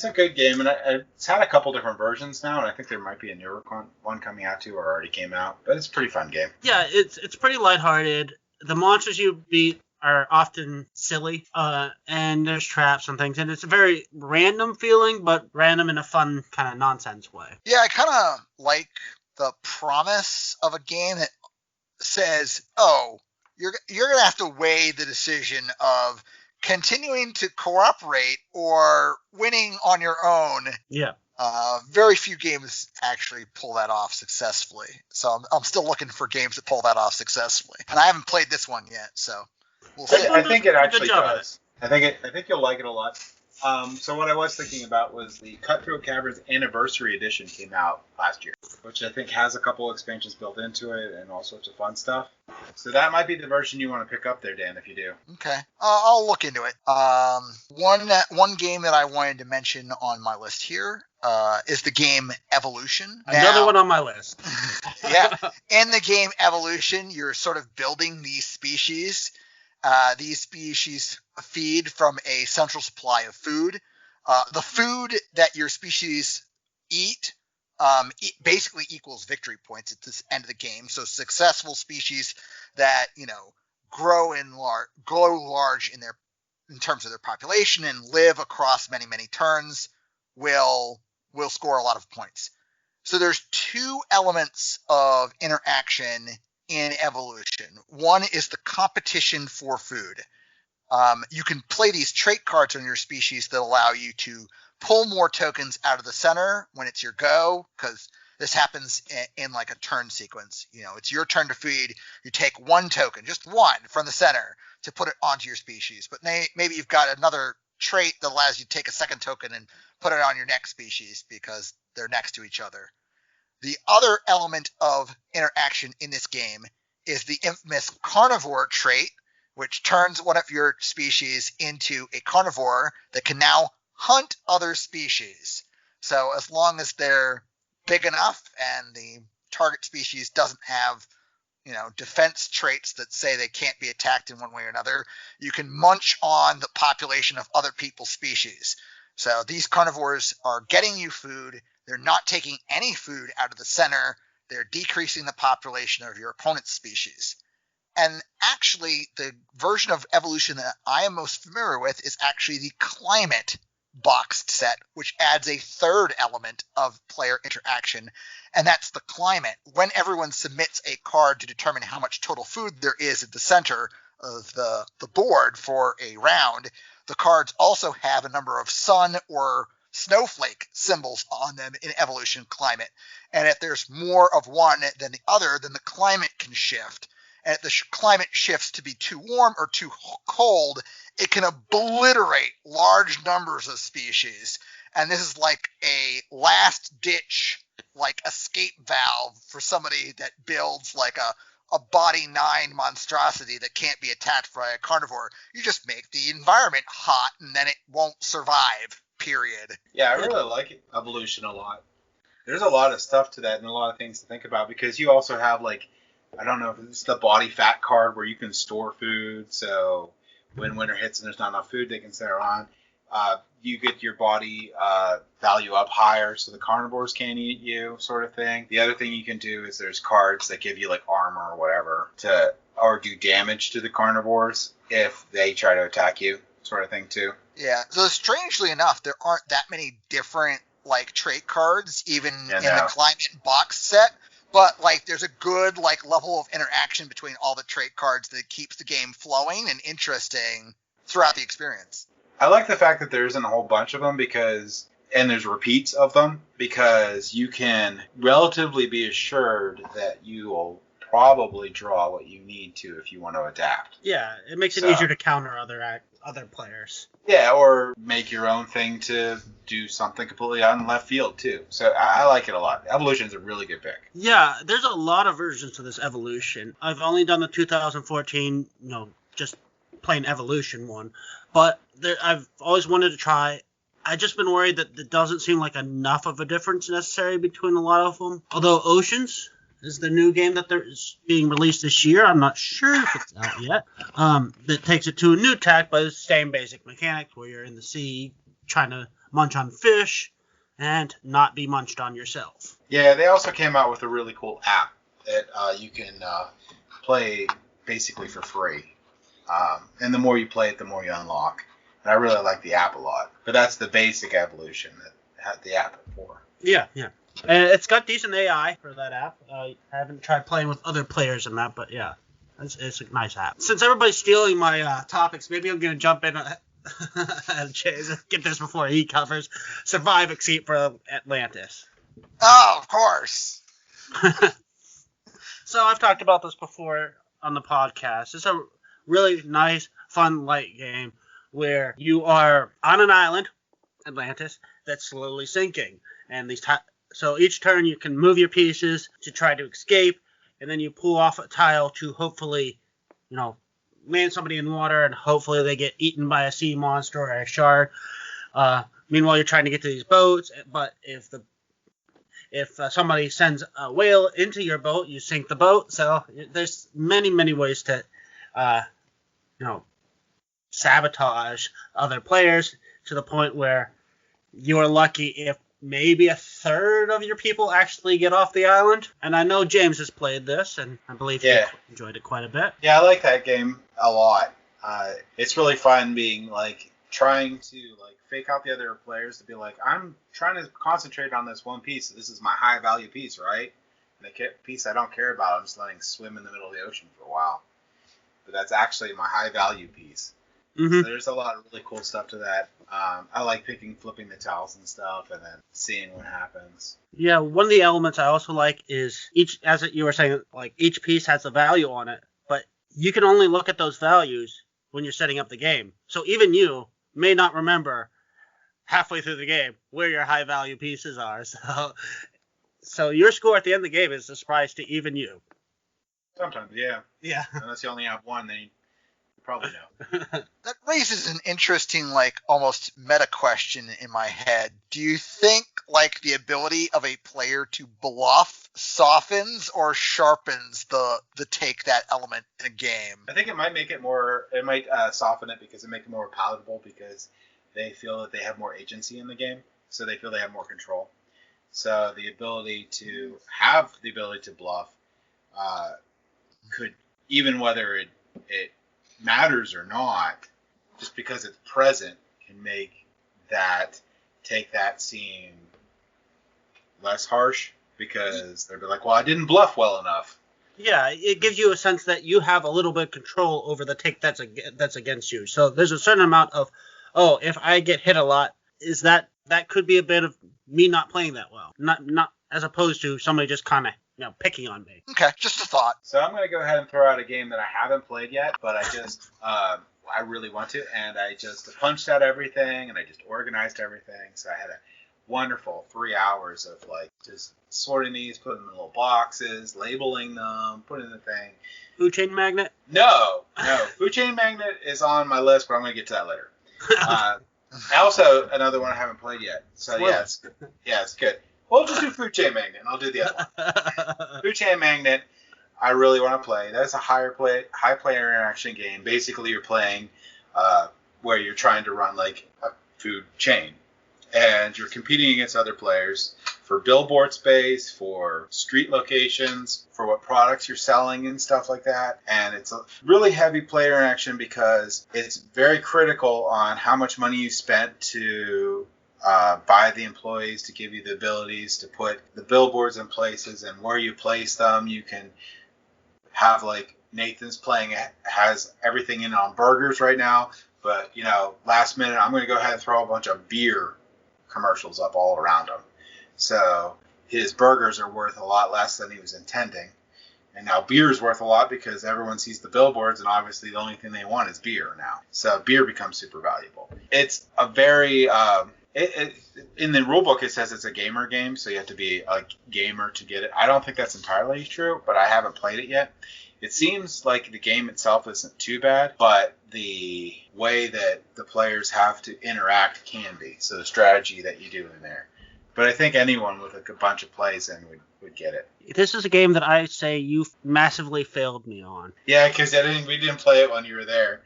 a good game, and it's had a couple different versions now, and I think there might be a newer one coming out too, or already came out. But it's a pretty fun game. Yeah, it's pretty lighthearted. The monsters you beat are often silly, and there's traps and things, and it's a very random feeling, but random in a fun kind of nonsense way. Yeah, I kind of like the promise of a game that says, oh, you're going to have to weigh the decision of continuing to cooperate or winning on your own. Yeah. Very few games actually pull that off successfully. So I'm still looking for games that pull that off successfully. And I haven't played this one yet, so we'll see. I think it actually does. I think you'll like it a lot. So what I was thinking about was the Cutthroat Caverns Anniversary Edition came out last year, which I think has a couple expansions built into it and all sorts of fun stuff. So that might be the version you want to pick up there, Dan, if you do. Okay. I'll look into it. One game that I wanted to mention on my list here is the game Evolution. Another one on my list. Yeah. In the game Evolution, you're sort of building these species. These species feed from a central supply of food. The food that your species eat basically equals victory points at this end of the game. So successful species that grow large in terms of their population and live across many turns will score a lot of points. So there's 2 elements of interaction in Evolution. One is the competition for food. You can play these trait cards on your species that allow you to pull more tokens out of the center when it's your go, because this happens in like a turn sequence. It's your turn to feed. You take 1 token, just 1 from the center to put it onto your species. But maybe you've got another trait that allows you to take a 2nd token and put it on your next species because they're next to each other. The other element of interaction in this game is the infamous carnivore trait, which turns one of your species into a carnivore that can now hunt other species. So as long as they're big enough and the target species doesn't have, defense traits that say they can't be attacked in one way or another, you can munch on the population of other people's species. So these carnivores are getting you food. They're not taking any food out of the center. They're decreasing the population of your opponent's species. And actually, the version of Evolution that I am most familiar with is actually the climate boxed set, which adds a 3rd element of player interaction, and that's the climate. When everyone submits a card to determine how much total food there is at the center of the board for a round, the cards also have a number of sun or snowflake symbols on them in Evolution climate. And if there's more of one than the other, then the climate can shift. And if the climate shifts to be too warm or too cold, it can obliterate large numbers of species. And this is like a last ditch, like escape valve for somebody that builds like a body 9 monstrosity that can't be attacked by a carnivore. You just make the environment hot, and then it won't survive, period. Yeah, I really like evolution a lot. There's a lot of stuff to that and a lot of things to think about, because you also have, like, I don't know if it's the body fat card where you can store food, so when winter hits and there's not enough food, they can stay around. You get your body value up higher so the carnivores can't eat you, sort of thing. The other thing you can do is there's cards that give you like armor or whatever or do damage to the carnivores if they try to attack you, sort of thing too. Yeah, so strangely enough, there aren't that many different like trait cards even in the climate box set. But, like, there's a good, like, level of interaction between all the trait cards that keeps the game flowing and interesting throughout the experience. I like the fact that there isn't a whole bunch of them and there's repeats of them, because you can relatively be assured that you will probably draw what you need to if you want to adapt. Yeah, it makes it easier to counter other players. Yeah, or make your own thing to do something completely out in left field, too. So I like it a lot. Evolution is a really good pick. Yeah, there's a lot of versions to this Evolution. I've only done the 2014, just plain Evolution one. But I've always wanted to try. I've just been worried that it doesn't seem like enough of a difference necessary between a lot of them. Although Oceans is the new game that is being released this year. I'm not sure if it's out yet. That takes it to a new tack, but it's the same basic mechanics where you're in the sea trying to munch on fish and not be munched on yourself. Yeah, they also came out with a really cool app that you can play basically for free. And the more you play it, the more you unlock. And I really like the app a lot. But that's the basic Evolution that had the app for. Yeah. And it's got decent AI for that app. I haven't tried playing with other players in that, but yeah, it's a nice app. Since everybody's stealing my topics, maybe I'm going to jump in and get this before he covers. Survive Exceed for Atlantis. Oh, of course. So I've talked about this before on the podcast. It's a really nice, fun, light game where you are on an island, Atlantis, that's slowly sinking. And so each turn you can move your pieces to try to escape, and then you pull off a tile to hopefully, land somebody in water, and hopefully they get eaten by a sea monster or a shark. Meanwhile, you're trying to get to these boats, but if somebody sends a whale into your boat, you sink the boat. So there's many, many ways to, sabotage other players to the point where you're lucky if maybe a third of your people actually get off the island. And I know James has played this, and I believe he enjoyed it quite a bit. Yeah, I like that game a lot. It's really fun being, trying to, fake out the other players to be like, I'm trying to concentrate on this one piece. So this is my high-value piece, right? And the piece I don't care about, I'm just letting swim in the middle of the ocean for a while. But that's actually my high-value piece. Mm-hmm. So there's a lot of really cool stuff to that. I like flipping the tiles and stuff, and then seeing what happens. Yeah, one of the elements I also like is you were saying, each piece has a value on it, but you can only look at those values when you're setting up the game. So even you may not remember halfway through the game where your high value pieces are. So your score at the end of the game is a surprise to even you. Sometimes, yeah. Yeah. Unless you only have one, then you probably know. That raises an interesting, almost meta question in my head. Do you think, the ability of a player to bluff softens or sharpens the take that element in a game? I think it might make it more, soften it because it makes it more palatable because they feel that they have more agency in the game, so they feel they have more control. So the ability to bluff could, even whether it matters or not, just because it's present can take that scene less harsh, because they'll be like, well, I didn't bluff well enough. Yeah, it gives you a sense that you have a little bit of control over the take that's against you. So there's a certain amount of, if I get hit a lot, is that could be a bit of me not playing that well, not as opposed to somebody just kind of picking on me. Okay, just a thought. So I'm going to go ahead and throw out a game that I haven't played yet, but I just I really want to, and I just punched out everything, and I just organized everything. So I had a wonderful 3 hours of like just sorting these, putting them in little boxes, labeling them, putting in the thing. Food Chain Magnet? No. Food Chain Magnet is on my list, but I'm going to get to that later. Also, another one I haven't played yet. So yes, it's good. We'll just do Food Chain Magnet, and I'll do the other one. Food Chain Magnet, I really want to play. That's a high player interaction game. Basically, you're playing where you're trying to run like a food chain, and you're competing against other players for billboard space, for street locations, for what products you're selling and stuff like that. And it's a really heavy player interaction because it's very critical on how much money you spent to buy the employees to give you the abilities to put the billboards in places, and where you place them. You can have like Nathan's playing has everything in on burgers right now, but last minute I'm going to go ahead and throw a bunch of beer commercials up all around him. So his burgers are worth a lot less than he was intending. And now beer is worth a lot because everyone sees the billboards, and obviously the only thing they want is beer now. So beer becomes super valuable. It's a very in the rulebook it says it's a gamer game, so you have to be a gamer to get it. I don't think that's entirely true, but I haven't played it yet. It seems like the game itself isn't too bad, but the way that the players have to interact can be. So the strategy that you do in there. But I think anyone with a bunch of plays in would get it. This is a game that I say you massively failed me on. Yeah, because we didn't play it when you were there.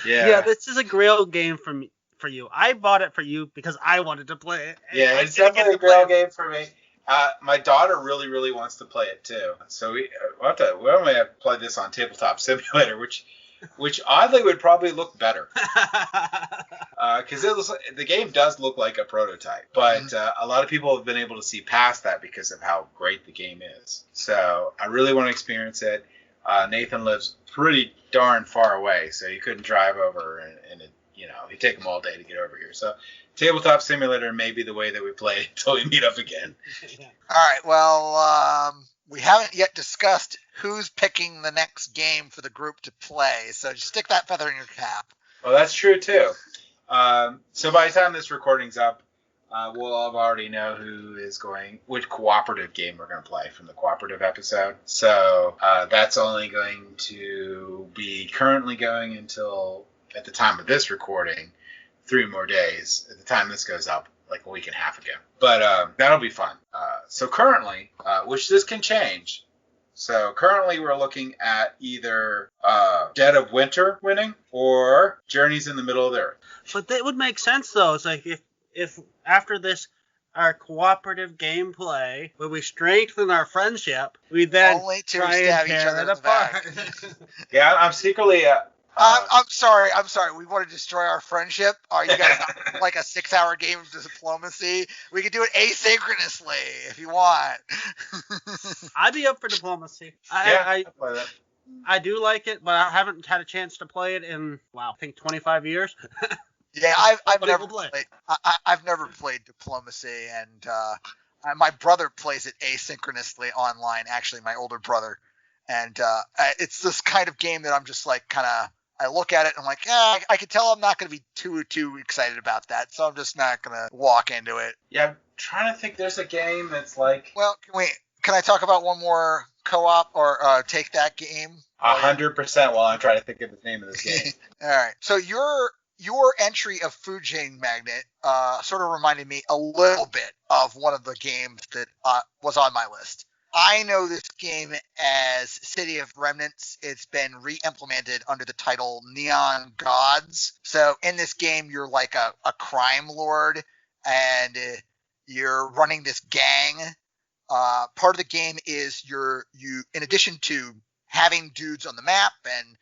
Yeah, this is a Grail game for you. I bought it for you because I wanted to play it. Yeah, it's definitely a Grail game for me. My daughter really, really wants to play it too. So we have to play this on Tabletop Simulator, which oddly would probably look better. Because the game does look like a prototype, but a lot of people have been able to see past that because of how great the game is. So I really want to experience it. Nathan lives pretty darn far away, so he couldn't drive over, and it'd take him all day to get over here. So Tabletop Simulator may be the way that we play until we meet up again. All right, well, we haven't yet discussed who's picking the next game for the group to play, so just stick that feather in your cap. Well, that's true, too. So by the time this recording's up, we'll have already know which cooperative game we're going to play from the cooperative episode. So that's only going to be currently going until, at the time of this recording, 3 more days. At the time this goes up, like a week and a half ago. But that'll be fun. So currently, which this can change. So currently we're looking at either Dead of Winter winning or Journeys in the Middle of the Earth. But that would make sense, though. It's like if after this, our cooperative gameplay, where we strengthen our friendship, we then only to try stab and each tear other it in the back. apart. Yeah, I'm secretly... I'm sorry. We want to destroy our friendship. Are you guys not like a 6-hour game of diplomacy? We could do it asynchronously if you want. I'd be up for diplomacy. I'll play that. I do like it, but I haven't had a chance to play it in, I think 25 years. Yeah, I've never played diplomacy, and my brother plays it asynchronously online. Actually, my older brother, and it's this kind of game that I'm just like I look at it and I'm like, I can tell I'm not going to be too excited about that, so I'm just not going to walk into it. Yeah, I'm trying to think. There's a game that's like. Well, can I talk about one more co-op or take that game? 100% while I'm trying to think of the name of this game. All right. So your entry of Food Chain Magnet sort of reminded me a little bit of one of the games that was on my list. I know this game as City of Remnants. It's been re-implemented under the title Neon Gods. So in this game, you're like a crime lord, and you're running this gang. Part of the game is you in addition to having dudes on the map, and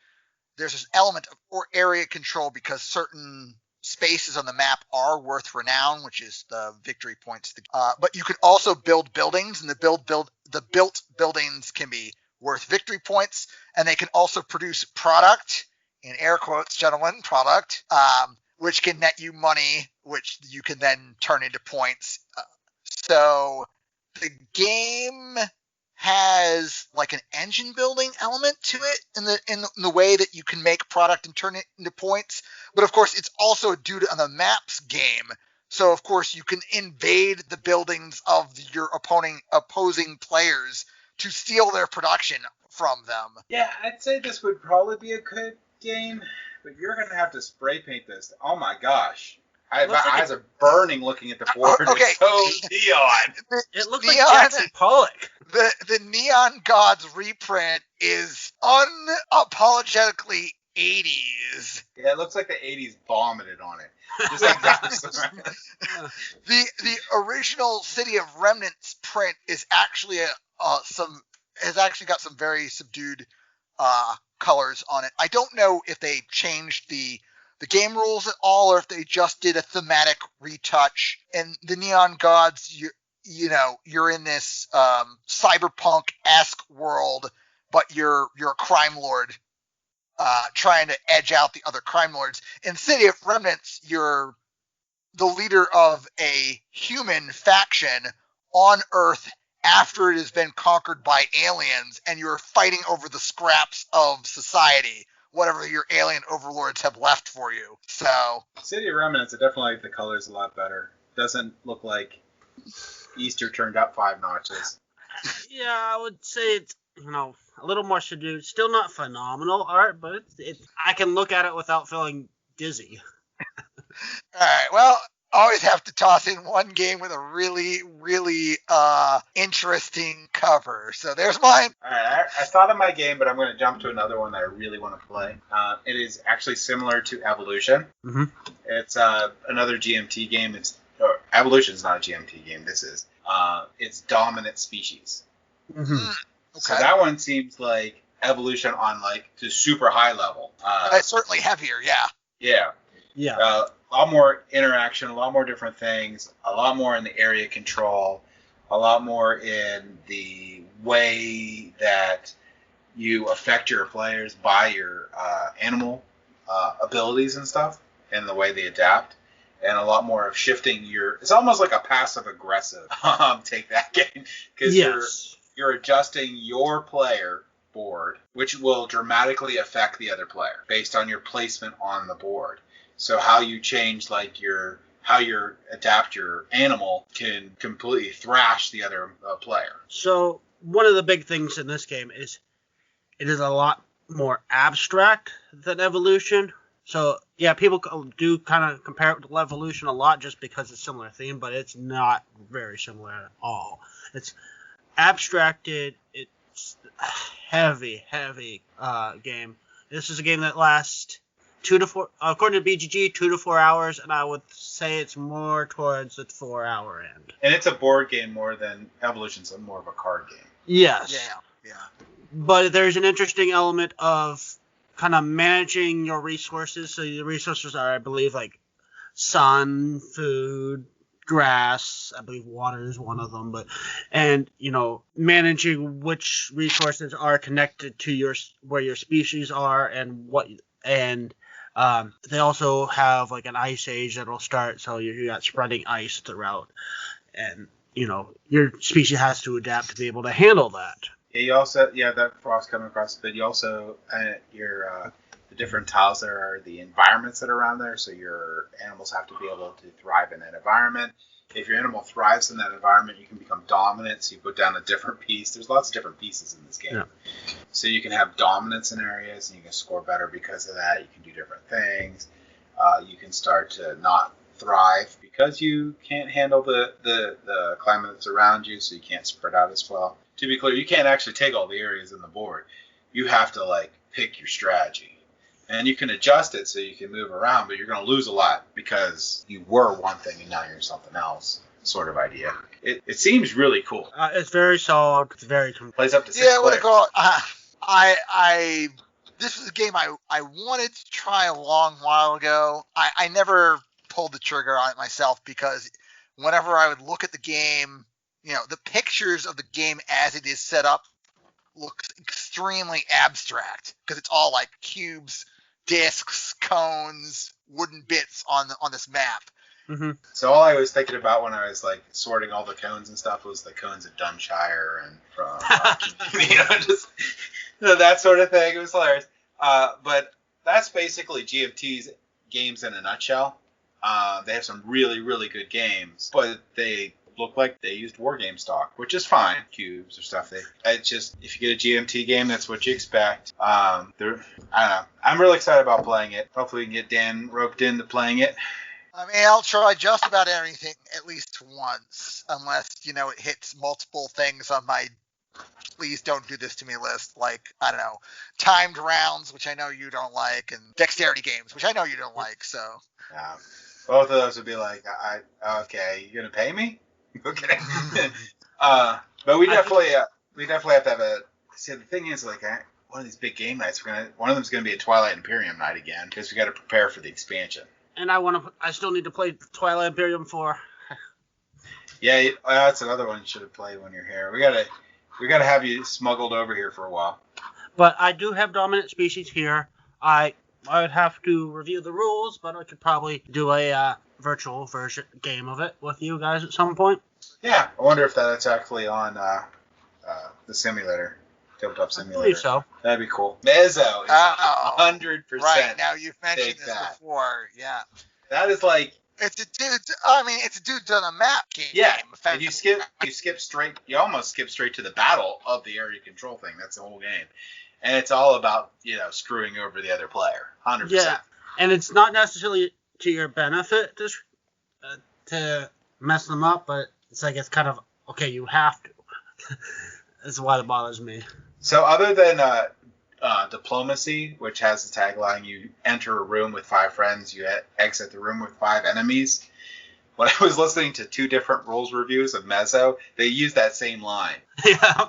there's this element of area control because certain spaces on the map are worth renown, which is the victory points. But you can also build buildings, and the built buildings can be worth victory points, and they can also produce product, in air quotes, gentlemen, product, which can net you money, which you can then turn into points. So the game has like an engine building element to it in the way that you can make product and turn it into points. But of course, it's also a dude on the maps game. So of course you can invade the buildings of your opposing players to steal their production from them. Yeah, I'd say this would probably be a good game, but you're going to have to spray paint this. Oh my gosh. My eyes are burning looking at the board. Okay. It's so neon. It looks like Jackson Pollock. The Neon Gods reprint is unapologetically 80s. Yeah, it looks like the 80s vomited on it. Just like that. The original City of Remnants print is actually has actually got some very subdued colors on it. I don't know if they changed the game rules at all, or if they just did a thematic retouch. And the Neon Gods, you're in this cyberpunk-esque world, but you're a crime lord trying to edge out the other crime lords. In City of Remnants, you're the leader of a human faction on Earth after it has been conquered by aliens, and you're fighting over the scraps of society, whatever your alien overlords have left for you. So City of Remnants, I definitely like the colors a lot better. Doesn't look like Easter turned up 5 notches. Yeah, I would say it's, a little more subdued. Still not phenomenal art, but it's I can look at it without feeling dizzy. All right, well, always have to toss in one game with a really, really interesting cover. So there's mine. All right, I thought of my game, but I'm going to jump to another one that I really want to play. It is actually similar to Evolution. Mm-hmm. It's another GMT game. Evolution is not a GMT game. This is. It's Dominant Species. Mm-hmm. Okay. So that one seems like Evolution on like the super high level. It's certainly heavier, yeah. Yeah. Yeah. A lot more interaction, a lot more different things, a lot more in the area control, a lot more in the way that you affect your players by your animal abilities and stuff, and the way they adapt, and a lot more of shifting it's almost like a passive-aggressive take that game, because you're adjusting your player board, which will dramatically affect the other player based on your placement on the board. So how you change how you adapt your animal can completely thrash the other player. So one of the big things in this game is it is a lot more abstract than Evolution. So yeah, people do kind of compare it to Evolution a lot just because it's a similar theme, but it's not very similar at all. It's abstracted. It's heavy game. This is a game that lasts 2 to 4, according to BGG, 2 to 4 hours, and I would say it's more towards the 4-hour end. And it's a board game more than Evolution's more of a card game. Yes. Yeah. But there's an interesting element of kind of managing your resources. So the resources are, I believe, like sun, food, grass. I believe water is one of them. And managing which resources are connected to where your species are and what. And they also have like an ice age that'll start, so you got spreading ice throughout, and your species has to adapt to be able to handle that. Yeah, you also that frost coming across, but you also the different tiles there are the environments that are around there, so your animals have to be able to thrive in that environment. If your animal thrives in that environment, you can become dominant, so you put down a different piece. There's lots of different pieces in this game. Yeah. So you can have dominance in areas, and you can score better because of that. You can do different things. You can start to not thrive because you can't handle the climate that's around you, so you can't spread out as well. To be clear, you can't actually take all the areas in the board. You have to pick your strategy. And you can adjust it so you can move around, but you're going to lose a lot because you were one thing and now you're something else, sort of idea. It seems really cool. It's very solid. It's very complete. Plays up to 6 players. This was a game I wanted to try a long while ago. I never pulled the trigger on it myself because whenever I would look at the game, the pictures of the game as it is set up looks extremely abstract because it's all like cubes, discs, cones, wooden bits on this map. Mm-hmm. So all I was thinking about when I was sorting all the cones and stuff was the cones at Dunshire and from just that sort of thing. It was hilarious. But that's basically GMT's games in a nutshell. They have some really, really good games, but they look like they used war game stock, which is fine. Cubes or stuff. It's just, if you get a GMT game, that's what you expect. I don't know. I'm really excited about playing it. Hopefully we can get Dan roped into playing it. I mean, I'll try just about anything at least once, unless, it hits multiple things on my please don't do this to me list, like, I don't know, timed rounds, which I know you don't like, and dexterity games, which I know you don't like, so. Both of those would be like, okay, you're going to pay me? Okay. But we definitely have to have see, the thing is, like, one of these big game nights, one of them's going to be a Twilight Imperium night again, because we got to prepare for the expansion. And I still need to play Twilight Imperium 4. Yeah, that's another one you should have played when you're here. We gotta have you smuggled over here for a while. But I do have Dominant Species here. I would have to review the rules, but I could probably do a virtual version game of it with you guys at some point. Yeah, I wonder if that's actually on the simulator, Tabletop Simulator. I believe so. That'd be cool. Mezzo is 100%. Right, now you've mentioned this before, yeah. That is like... It's a dude done a map game. Yeah, and you skip straight, you almost skip straight to the battle of the area control thing. That's the whole game. And it's all about, screwing over the other player. 100%. Yeah, and it's not necessarily to your benefit to mess them up, but it's like it's kind of, okay, you have to. That's why it bothers me. So other than diplomacy, which has the tagline, you enter a room with 5 friends, you exit the room with 5 enemies. When I was listening to 2 different rules reviews of Mezzo, they used that same line. Yeah.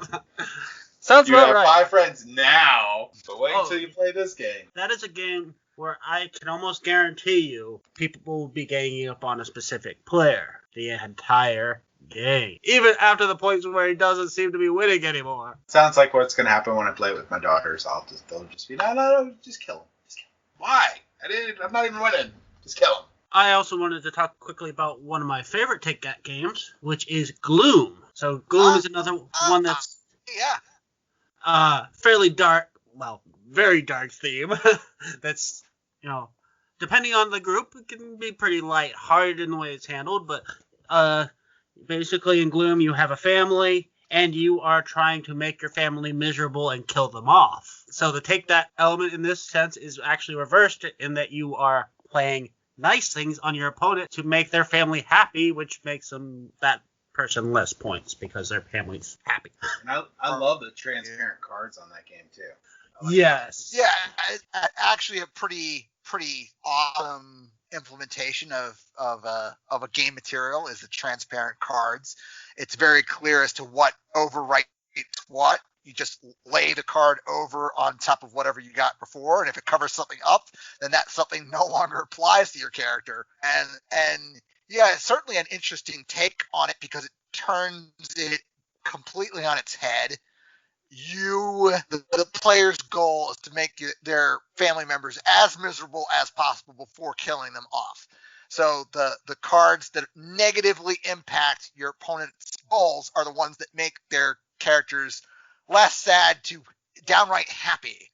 Sounds you about have right. 5 friends now, but wait until you play this game. That is a game where I can almost guarantee you people will be ganging up on a specific player the entire game. Even after the points where he doesn't seem to be winning anymore. Sounds like what's going to happen when I play it with my daughters. They'll just be, no, just kill him. Just kill him. Why? I'm not even winning. Just kill him. I also wanted to talk quickly about one of my favorite take-that games, which is Gloom. So Gloom is another one that's fairly dark, well, very dark theme. That's, depending on the group, it can be pretty light-hearted in the way it's handled, but basically in Gloom you have a family, and you are trying to make your family miserable and kill them off. So the take-that element in this sense is actually reversed in that you are playing nice things on your opponent to make their family happy, which makes that person less points because their family's happy. And I love the transparent cards on that game too. Yes. Yeah, actually a pretty awesome implementation of a game material is the transparent cards. It's very clear as to what overwrites what. You just lay the card over on top of whatever you got before, and if it covers something up, then that something no longer applies to your character. And yeah, it's certainly an interesting take on it because it turns it completely on its head. The player's goal is to make their family members as miserable as possible before killing them off. So the cards that negatively impact your opponent's goals are the ones that make their characters less sad to downright happy.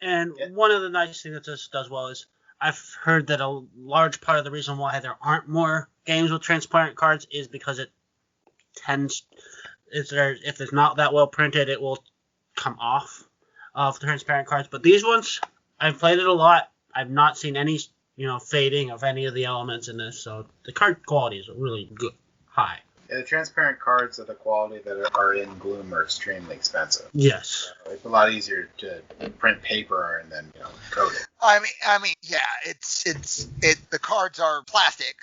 And one of the nice things that this does well is I've heard that a large part of the reason why there aren't more games with transparent cards is because it tends, if it's not that well printed, it will come off of the transparent cards. But these ones, I've played it a lot. I've not seen any, fading of any of the elements in this. So the card quality is really good, high. Yeah, the transparent cards of the quality that are in Gloom are extremely expensive. Yes. So it's a lot easier to print paper and then code it. I mean, yeah, the cards are plastic.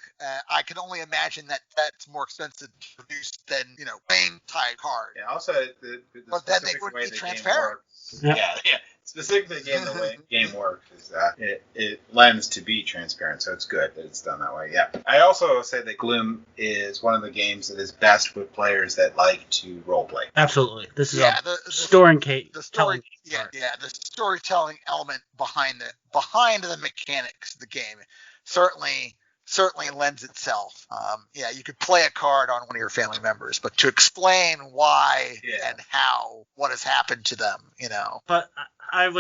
I can only imagine that's more expensive to produce than plain tie card. Yeah. Also, but then they would be transparent. Yeah. Specifically, the way the game works is that it lends to be transparent, so it's good that it's done that way. Yeah. I also say that Gloom is one of the games that is best with players that like to roleplay. Absolutely. This is the storytelling element behind the mechanics of the game certainly certainly lends itself. Yeah, you could play a card on one of your family members, but to explain why and how, what has happened to them, But I've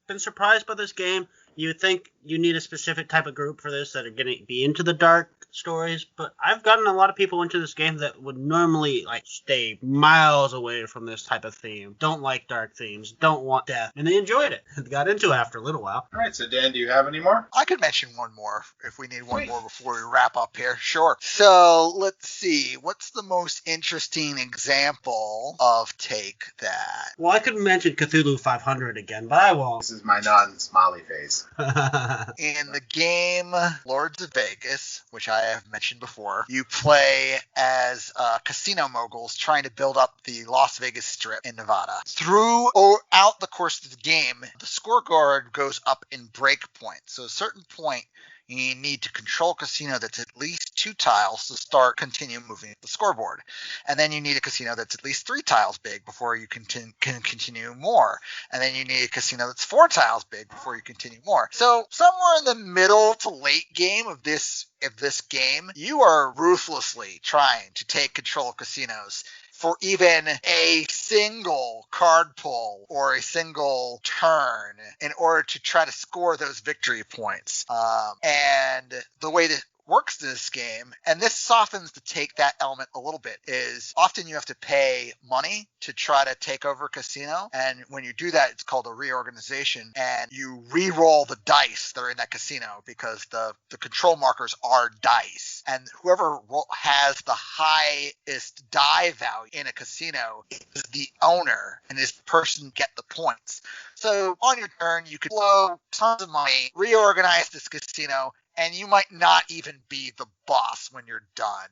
been surprised by this game. You would think you need a specific type of group for this that are going to be into the dark stories, but I've gotten a lot of people into this game that would normally stay miles away from this type of theme, don't like dark themes, don't want death, and they enjoyed it. Got into it after a little while. All right, so Dan, do you have any more? I could mention one more if we need one more before we wrap up here. Sure. So let's see. What's the most interesting example of Take That? Well, I could mention Cthulhu 500 again, but I won't. This is my non-smiley face. In the game Lords of Vegas, which I have mentioned before, you play as casino moguls trying to build up the Las Vegas Strip in Nevada. Throughout the course of the game, the scorecard goes up in break points. So at a certain point, you need to control a casino that's at least 2 tiles to continue moving the scoreboard. And then you need a casino that's at least 3 tiles big before you can continue more. And then you need a casino that's 4 tiles big before you continue more. So somewhere in the middle to late game of this game, you are ruthlessly trying to take control of casinos for even a single card pull or a single turn in order to try to score those victory points. And the way that works in this game, and this softens the Take That element a little bit, is often you have to pay money to try to take over a casino, and when you do that, it's called a reorganization, and you re-roll the dice that are in that casino because the control markers are dice, and whoever has the highest die value in a casino is the owner, and this person get the points. So on your turn, you could blow tons of money, reorganize this casino, and you might not even be the boss when you're done,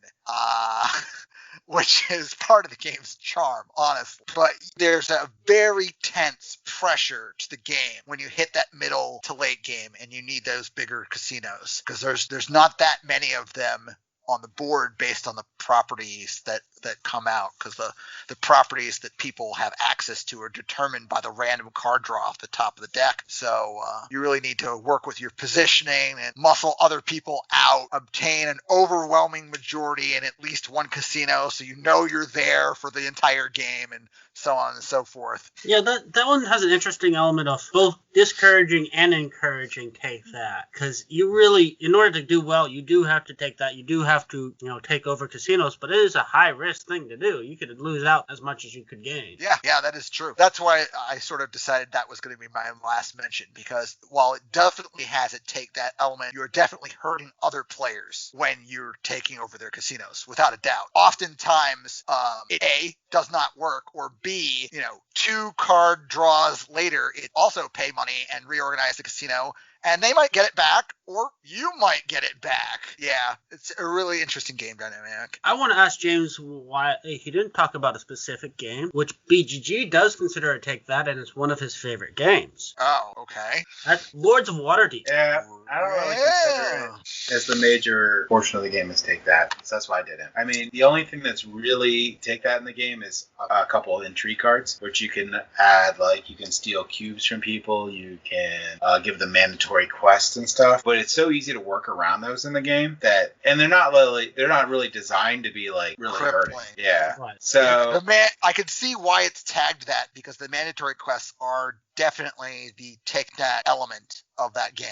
which is part of the game's charm, honestly. But there's a very tense pressure to the game when you hit that middle to late game, and you need those bigger casinos because there's not that many of them on the board based on the properties that come out, because the properties that people have access to are determined by the random card draw off the top of the deck. So you really need to work with your positioning and muscle other people out, obtain an overwhelming majority in at least one casino so you know you're there for the entire game, and so on and so forth. Yeah, that one has an interesting element of both discouraging and encouraging Take That, because you really, in order to do well, you do have to take that. You do have to, take over casinos, but it is a high risk thing to do. You could lose out as much as you could gain. Yeah, that is true. That's why I sort of decided that was going to be my last mention, because while it definitely has a Take That element, you're definitely hurting other players when you're taking over their casinos, without a doubt. Oftentimes, it A, does not work, or B, 2 card draws later, it also pay money and reorganize the casino, and they might get it back, or you might get it back. Yeah, it's a really interesting game dynamic. I want to ask James why he didn't talk about a specific game, which BGG does consider a Take That, and it's one of his favorite games. Oh, okay. That's Lords of Waterdeep. Yeah, I don't really consider it as the major portion of the game is Take That, so that's why I didn't. I mean, the only thing that's really Take That in the game is a couple of intrigue cards, which you can add, you can steal cubes from people, you can give them mandatory quests and stuff, but it's so easy to work around those in the game and they're not really designed to be really hurting. Yeah. Right. So I can see why it's tagged that, because the mandatory quests are definitely the Take That element of that game.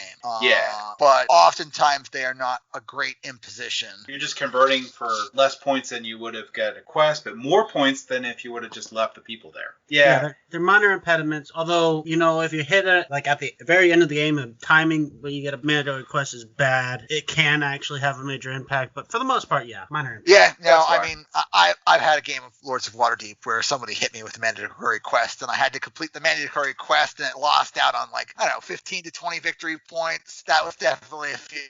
But oftentimes they are not a great imposition. You're just converting for less points than you would have got a quest, but more points than if you would have just left the people there. Yeah. They're minor impediments, although, if you hit it, at the very end of the game, the timing when you get a mandatory quest is bad. It can actually have a major impact, but for the most part, minor impact. Yeah, I mean, I've had a game of Lords of Waterdeep where somebody hit me with a mandatory quest, and I had to complete the mandatory quest, and it lost out on 15 to 20 victory points. That was definitely a few.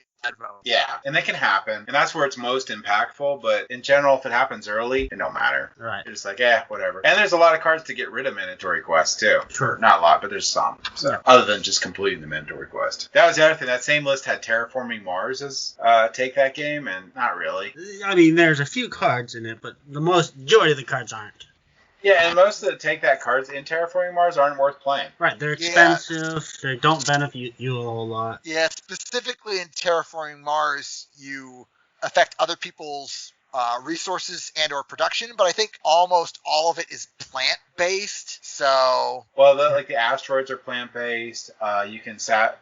Yeah, and that can happen, and that's where it's most impactful, but in general, if it happens early, it don't matter. Right. You're just whatever. And there's a lot of cards to get rid of mandatory quests, too. Sure. Not a lot, but there's some. So, other than just completing the mandatory quest. That was the other thing. That same list had Terraforming Mars as Take That game, and not really. I mean, there's a few cards in it, but the majority of the cards aren't. Yeah, and most of the Take That cards in Terraforming Mars aren't worth playing. Right, they're expensive. They don't benefit you a whole lot. Yeah, specifically in Terraforming Mars, you affect other people's resources and or production, but I think almost all of it is plant-based. So, well, the asteroids are plant-based. You can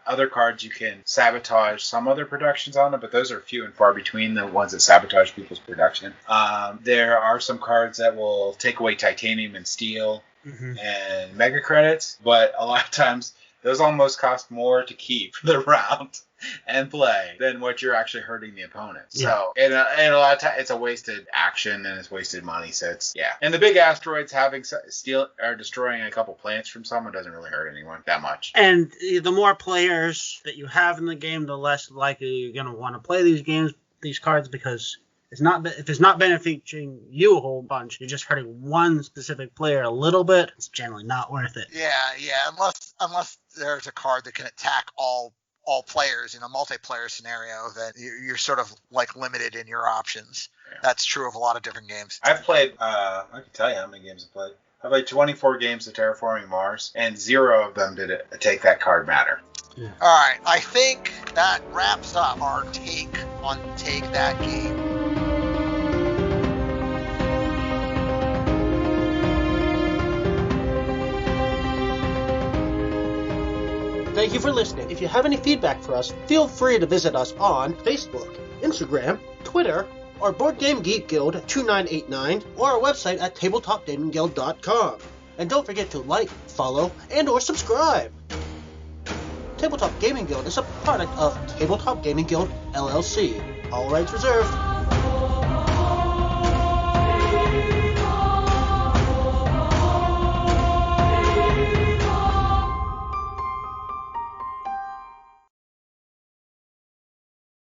other cards you can sabotage some other productions on them, but those are few and far between the ones that sabotage people's production. There are some cards that will take away titanium and steel and mega credits, but a lot of times those almost cost more to keep the round and play than what you're actually hurting the opponent. Yeah. So, and a lot of times it's a wasted action and it's wasted money. So it's, And the big asteroids having steel or destroying a couple plants from someone doesn't really hurt anyone that much. And the more players that you have in the game, the less likely you're going to want to play these cards, because if it's not benefiting you a whole bunch, you're just hurting one specific player a little bit, it's generally not worth it. Yeah, unless there's a card that can attack all players in a multiplayer scenario, then you're sort of like limited in your options. Yeah. That's true of a lot of different games. I've played, I can tell you how many games I've played. I played 24 games of Terraforming Mars, and 0 of them did it Take That card matter. Yeah. All right, I think that wraps up our take on Take That game. Thank you for listening. If you have any feedback for us, feel free to visit us on Facebook, Instagram, Twitter, or Board Game Geek Guild 2989, or our website at tabletopgamingguild.com. And don't forget to like, follow, and or subscribe. Tabletop Gaming Guild is a product of Tabletop Gaming Guild, LLC. All rights reserved.